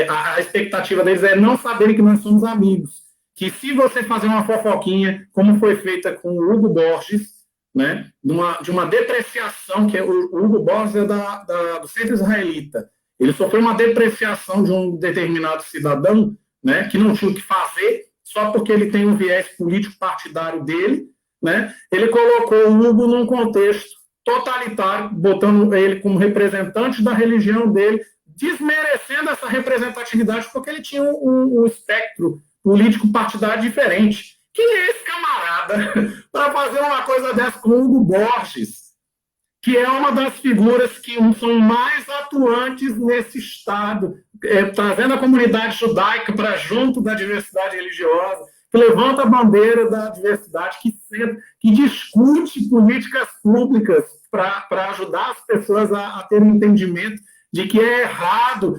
A expectativa deles é não saberem que nós somos amigos. Que se você fazer uma fofoquinha, como foi feita com o Hugo Borges, né, de uma depreciação, que o Hugo Borges é do Centro Israelita, Ele sofreu uma depreciação de um determinado cidadão, né, que não tinha o que fazer, só porque ele tem um viés político partidário dele, né? Ele colocou o Hugo num contexto totalitário, botando ele como representante da religião dele, desmerecendo essa representatividade, porque ele tinha um espectro político partidário diferente. Quem é esse camarada para fazer uma coisa dessa com o Hugo Borges, que é uma das figuras que são mais atuantes nesse Estado, trazendo a comunidade judaica para junto da diversidade religiosa, que levanta a bandeira da diversidade, que discute políticas públicas para ajudar as pessoas a terem um entendimento de que é errado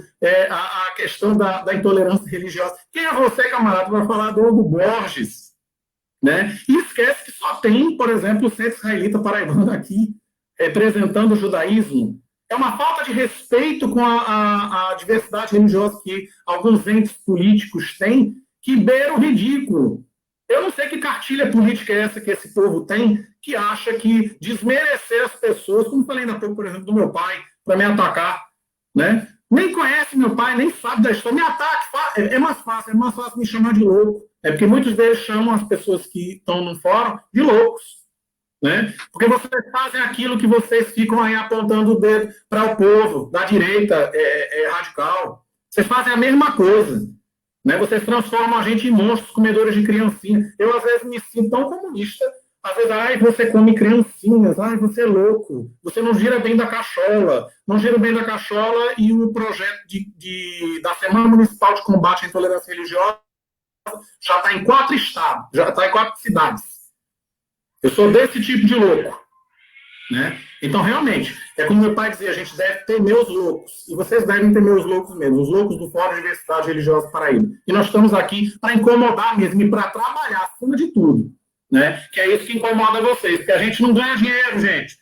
a questão da intolerância religiosa. Quem é você, camarada, para falar do Hugo Borges? Né? E esquece que só tem, por exemplo, o centro israelita paraibano aqui, representando o judaísmo. É uma falta de respeito com a diversidade religiosa que alguns entes políticos têm, que beira o ridículo. Eu não sei que cartilha política é essa que esse povo tem, que acha que desmerecer as pessoas, como falei ainda há pouco, por exemplo, do meu pai, para me atacar, né? Nem conhece meu pai, nem sabe da história, me ataque, é mais fácil me chamar de louco. É porque muitos deles chamam as pessoas que estão no fórum de loucos, né? Porque vocês fazem aquilo que vocês ficam aí apontando o dedo para o povo da direita radical. Vocês fazem a mesma coisa, né? Vocês transformam a gente em monstros comedores de criancinha. Eu, às vezes, me sinto tão comunista. Às vezes, você come criancinhas, você é louco, você não gira bem da cachola, não gira bem da cachola, e o projeto da Semana Municipal de Combate à Intolerância Religiosa já está em 4 estados, já está em 4 cidades. Eu sou desse tipo de louco, né? Então, realmente, é como meu pai dizia, a gente deve temer os loucos, e vocês devem temer os loucos mesmo, os loucos do Fórum de Diversidade Religiosa Paraíba. E nós estamos aqui para incomodar mesmo, e para trabalhar acima de tudo, né? Que é isso que incomoda vocês, porque a gente não ganha dinheiro, gente.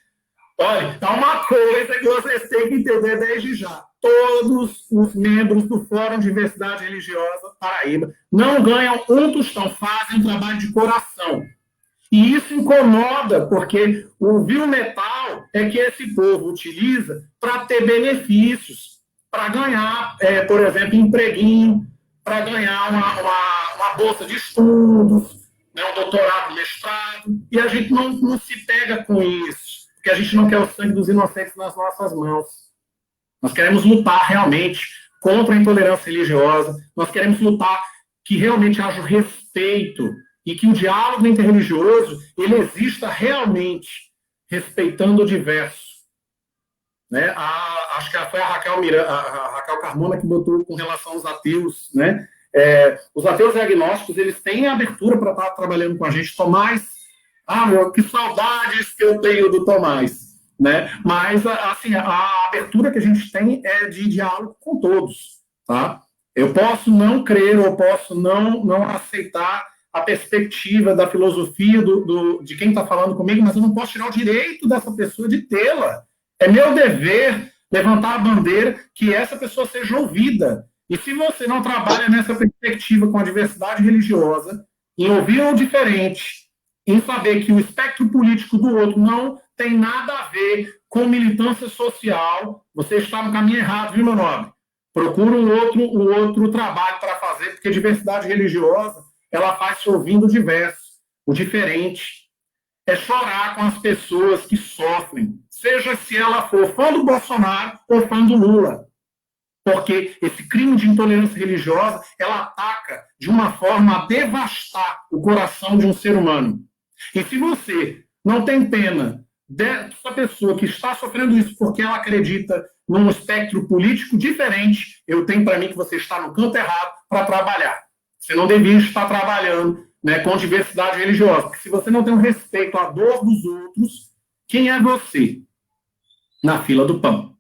Olha, é uma coisa que vocês têm que entender desde já. Todos os membros do Fórum de Diversidade Religiosa Paraíba não ganham um tostão, fazem um trabalho de coração. E isso incomoda, porque o vil metal é que esse povo utiliza para ter benefícios, para ganhar, por exemplo, empreguinho, para ganhar uma bolsa de estudos, né, um doutorado, mestrado, e a gente não se pega com isso, porque a gente não quer o sangue dos inocentes nas nossas mãos. Nós queremos lutar realmente contra a intolerância religiosa, nós queremos lutar que realmente haja o respeito e que o diálogo interreligioso ele exista realmente, respeitando o diverso. Né? Acho que foi a Raquel Carmona que botou com relação aos ateus. Né? Os ateus e agnósticos eles têm abertura para estar trabalhando com a gente. Tomás, que saudades que eu tenho do Tomás. Né? Mas assim, a abertura que a gente tem é de diálogo com todos. Tá? Eu posso não crer, eu posso não aceitar a perspectiva da filosofia de quem está falando comigo, mas eu não posso tirar o direito dessa pessoa de tê-la. É meu dever levantar a bandeira que essa pessoa seja ouvida. E se você não trabalha nessa perspectiva com a diversidade religiosa, em ouvir o diferente, em saber que o espectro político do outro não tem nada a ver com militância social, você está no caminho errado, viu, meu nobre? Procura um outro trabalho para fazer, porque diversidade religiosa ela faz se ouvindo o diverso, o diferente. É chorar com as pessoas que sofrem, seja se ela for fã do Bolsonaro ou fã do Lula. Porque esse crime de intolerância religiosa, ela ataca de uma forma a devastar o coração de um ser humano. E se você não tem pena dessa pessoa que está sofrendo isso porque ela acredita num espectro político diferente, eu tenho para mim que você está no canto errado para trabalhar. Você não devia estar trabalhando, né, com diversidade religiosa. Porque se você não tem um respeito à dor dos outros, quem é você na fila do pão?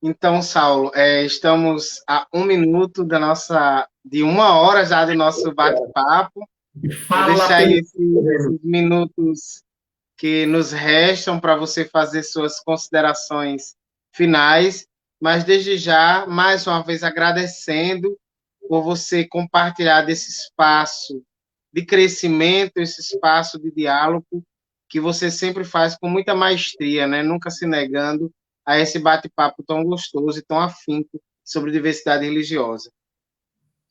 Então, Saulo, estamos a 1 minuto de 1 hora já do nosso bate-papo. Vou deixar aí esses minutos que nos restam para você fazer suas considerações finais, mas desde já, mais uma vez, agradecendo por você compartilhar desse espaço de crescimento, esse espaço de diálogo que você sempre faz com muita maestria, né? Nunca se negando a esse bate-papo tão gostoso e tão afinco sobre diversidade religiosa.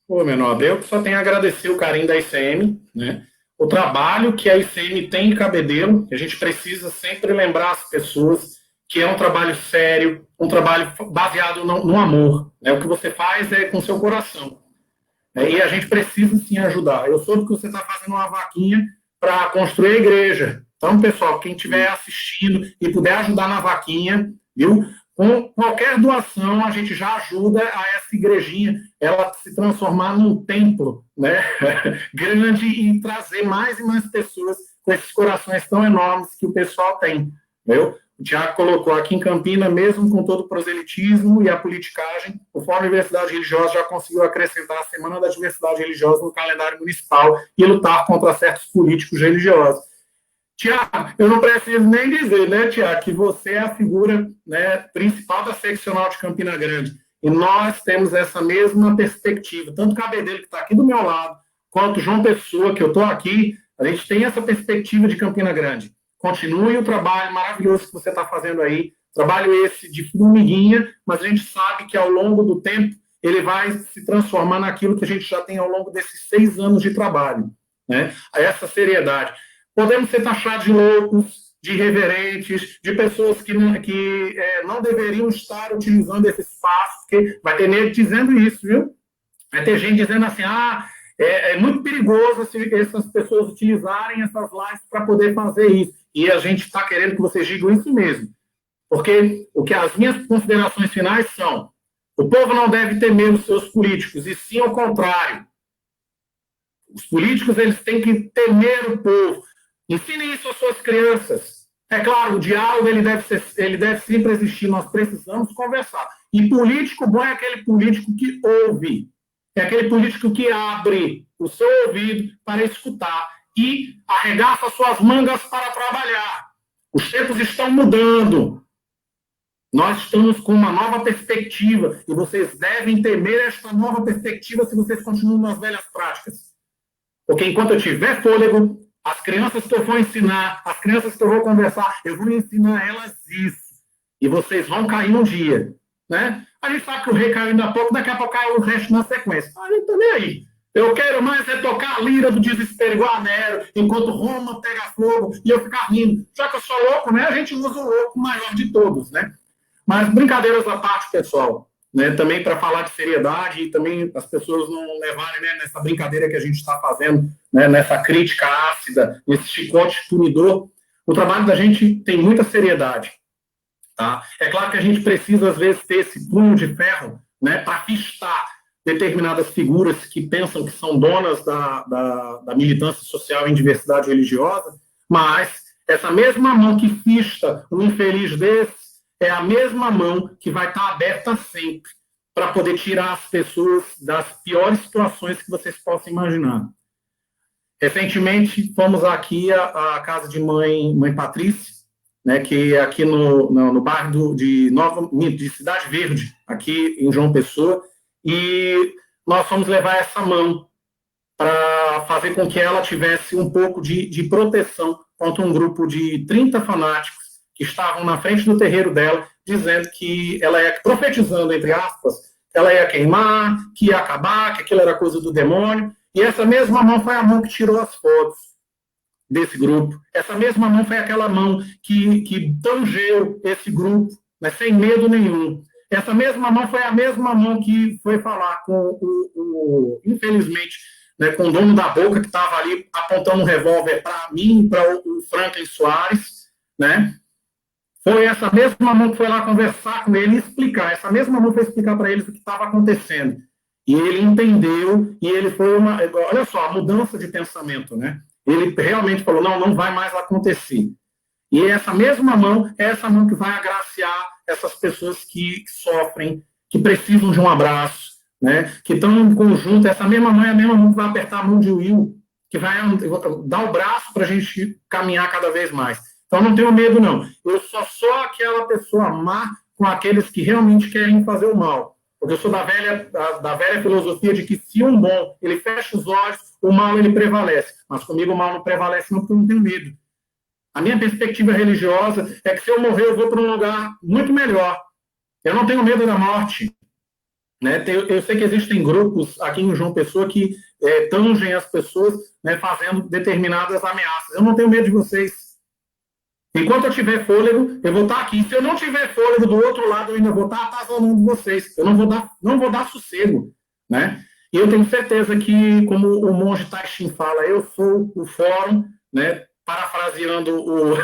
Pô, meu nobre, eu só tenho a agradecer o carinho da ICM, né? O trabalho que a ICM tem em Cabedelo, a gente precisa sempre lembrar as pessoas que é um trabalho sério, um trabalho baseado no amor, né? O que você faz é com seu coração. E a gente precisa, sim, ajudar. Eu soube que você está fazendo uma vaquinha para construir a igreja. Então, pessoal, quem estiver assistindo e puder ajudar na vaquinha, viu? Com qualquer doação, a gente já ajuda a essa igrejinha ela se transformar num templo, né? grande e trazer mais e mais pessoas com esses corações tão enormes que o pessoal tem. Viu? O Tiago colocou aqui em Campina, mesmo com todo o proselitismo e a politicagem, o Fórum Diversidade Religiosa já conseguiu acrescentar a Semana da Diversidade Religiosa no calendário municipal e lutar contra certos políticos religiosos. Tiago, eu não preciso nem dizer, né, Tiago, que você é a figura, né, principal da seccional de Campina Grande. E nós temos essa mesma perspectiva. Tanto o Cabedelo, que está aqui do meu lado, quanto o João Pessoa, que eu estou aqui, a gente tem essa perspectiva de Campina Grande. Continue o trabalho maravilhoso que você está fazendo aí. Trabalho esse de formiguinha, mas a gente sabe que ao longo do tempo ele vai se transformar naquilo que a gente já tem ao longo desses 6 anos de trabalho, né? Essa seriedade. Podemos ser taxados de loucos, de irreverentes, de pessoas que não deveriam estar utilizando esse espaço, porque vai ter gente dizendo isso, viu? Vai ter gente dizendo assim, é muito perigoso essas pessoas utilizarem essas lives para poder fazer isso. E a gente está querendo que vocês digam isso mesmo. Porque o que as minhas considerações finais são: o povo não deve temer os seus políticos, e sim ao contrário. Os políticos eles têm que temer o povo. Ensine isso às suas crianças. É claro, o diálogo ele deve sempre existir, nós precisamos conversar. E político bom é aquele político que ouve, é aquele político que abre o seu ouvido para escutar e arregaça suas mangas para trabalhar. Os tempos estão mudando. Nós estamos com uma nova perspectiva e vocês devem temer esta nova perspectiva se vocês continuam nas velhas práticas. Porque enquanto eu tiver fôlego, as crianças que eu vou ensinar, as crianças que eu vou conversar, eu vou ensinar elas isso. E vocês vão cair um dia, né? A gente sabe que o rei caiu ainda há pouco, daqui a pouco cai o resto na sequência. A gente tá nem aí. Eu quero mais é tocar a lira do desespero igual a Nero, enquanto Roma pega fogo e eu ficar rindo. Já que eu sou louco, né? A gente usa o louco maior de todos, né? Mas brincadeiras à parte, pessoal, né? Também para falar de seriedade e também as pessoas não levarem, né, nessa brincadeira que a gente está fazendo, né, nessa crítica ácida, nesse chicote punidor. O trabalho da gente tem muita seriedade. Tá? É claro que a gente precisa, às vezes, ter esse punho de ferro, né, para fistar determinadas figuras que pensam que são donas da militância social em diversidade religiosa, mas essa mesma mão que fista um infeliz desse é a mesma mão que vai estar aberta sempre para poder tirar as pessoas das piores situações que vocês possam imaginar. Recentemente, fomos aqui à casa de mãe Patrícia, né, que é aqui no bairro de Cidade Verde, aqui em João Pessoa, e nós fomos levar essa mão para fazer com que ela tivesse um pouco de proteção contra um grupo de 30 fanáticos que estavam na frente do terreiro dela, dizendo que ela ia, profetizando, entre aspas, ela ia queimar, que ia acabar, que aquilo era coisa do demônio, e essa mesma mão foi a mão que tirou as fotos desse grupo. Essa mesma mão foi aquela mão que tangeu esse grupo, né, sem medo nenhum. Essa mesma mão foi a mesma mão que foi falar com infelizmente, né, com o dono da boca, que estava ali apontando um revólver para mim, para o Franklin Soares, né? Foi essa mesma mão que foi lá conversar com ele e explicar. Essa mesma mão foi explicar para eles o que estava acontecendo. E ele entendeu, e ele foi olha só, a mudança de pensamento, né? Ele realmente falou, não vai mais acontecer. E essa mesma mão é essa mão que vai agraciar essas pessoas que sofrem, que precisam de um abraço, né? Que estão em conjunto. Essa mesma mão é a mesma mão que vai apertar a mão de Will, que vai dar o braço para a gente caminhar cada vez mais. Então, não tenho medo, não. Eu só sou aquela pessoa má com aqueles que realmente querem fazer o mal. Porque eu sou da velha filosofia de que se um bom, ele fecha os olhos, o mal, ele prevalece. Mas comigo o mal não prevalece não, porque eu não tenho medo. A minha perspectiva religiosa é que se eu morrer, eu vou para um lugar muito melhor. Eu não tenho medo da morte. Né? Eu sei que existem grupos aqui em João Pessoa que tangem as pessoas, né, fazendo determinadas ameaças. Eu não tenho medo de vocês. Enquanto eu tiver fôlego, eu vou estar aqui. Se eu não tiver fôlego do outro lado, eu ainda vou estar atazanando vocês. Eu não vou dar sossego. Né? E eu tenho certeza que, como o monge Taishin fala, eu sou o fórum, né, parafraseando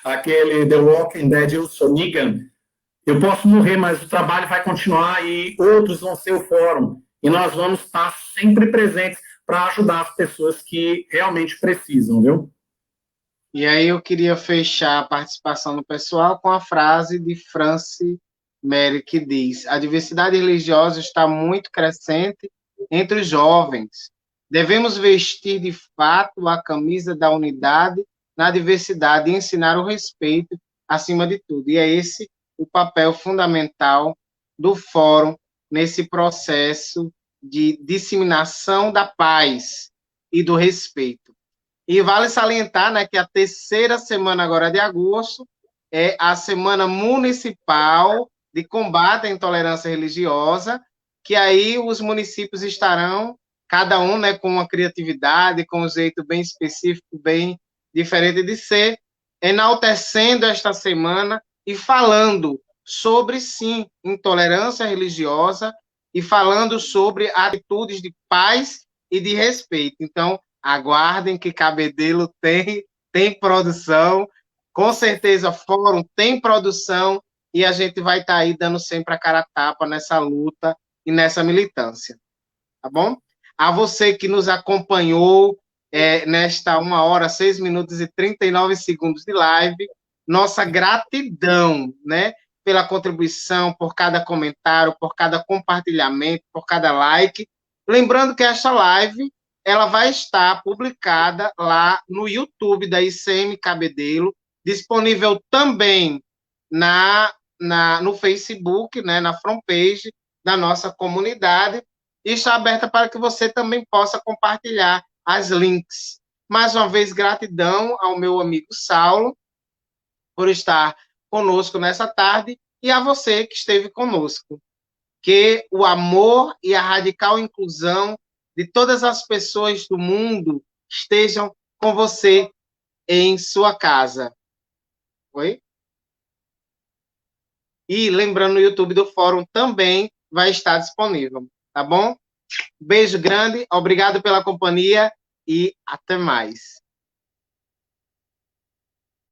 aquele The Walking Dead, eu sou Negan. Eu posso morrer, mas o trabalho vai continuar e outros vão ser o fórum. E nós vamos estar sempre presentes para ajudar as pessoas que realmente precisam, viu? E aí eu queria fechar a participação do pessoal com a frase de Franci Mary, que diz: a diversidade religiosa está muito crescente entre os jovens. Devemos vestir de fato a camisa da unidade na diversidade e ensinar o respeito acima de tudo. E é esse o papel fundamental do fórum nesse processo de disseminação da paz e do respeito. E vale salientar, né, que a terceira semana agora de agosto é a Semana Municipal de Combate à Intolerância Religiosa, que aí os municípios estarão, cada um, né, com uma criatividade, com um jeito bem específico, bem diferente de ser, enaltecendo esta semana e falando sobre, sim, intolerância religiosa e falando sobre atitudes de paz e de respeito. Então, aguardem que Cabedelo tem produção, com certeza Fórum tem produção, e a gente vai estar aí dando sempre a cara a tapa nessa luta e nessa militância. Tá bom? A você que nos acompanhou nesta 1 hora, 6 minutos e 39 segundos de live, nossa gratidão, né, pela contribuição, por cada comentário, por cada compartilhamento, por cada like. Lembrando que esta live ela vai estar publicada lá no YouTube da ICM Cabedelo, disponível também no Facebook, né, na fanpage da nossa comunidade, e está aberta para que você também possa compartilhar as links. Mais uma vez, gratidão ao meu amigo Saulo por estar conosco nessa tarde e a você que esteve conosco. Que o amor e a radical inclusão de todas as pessoas do mundo estejam com você em sua casa. Oi? E lembrando, no YouTube do Fórum também vai estar disponível, tá bom? Beijo grande, obrigado pela companhia e até mais.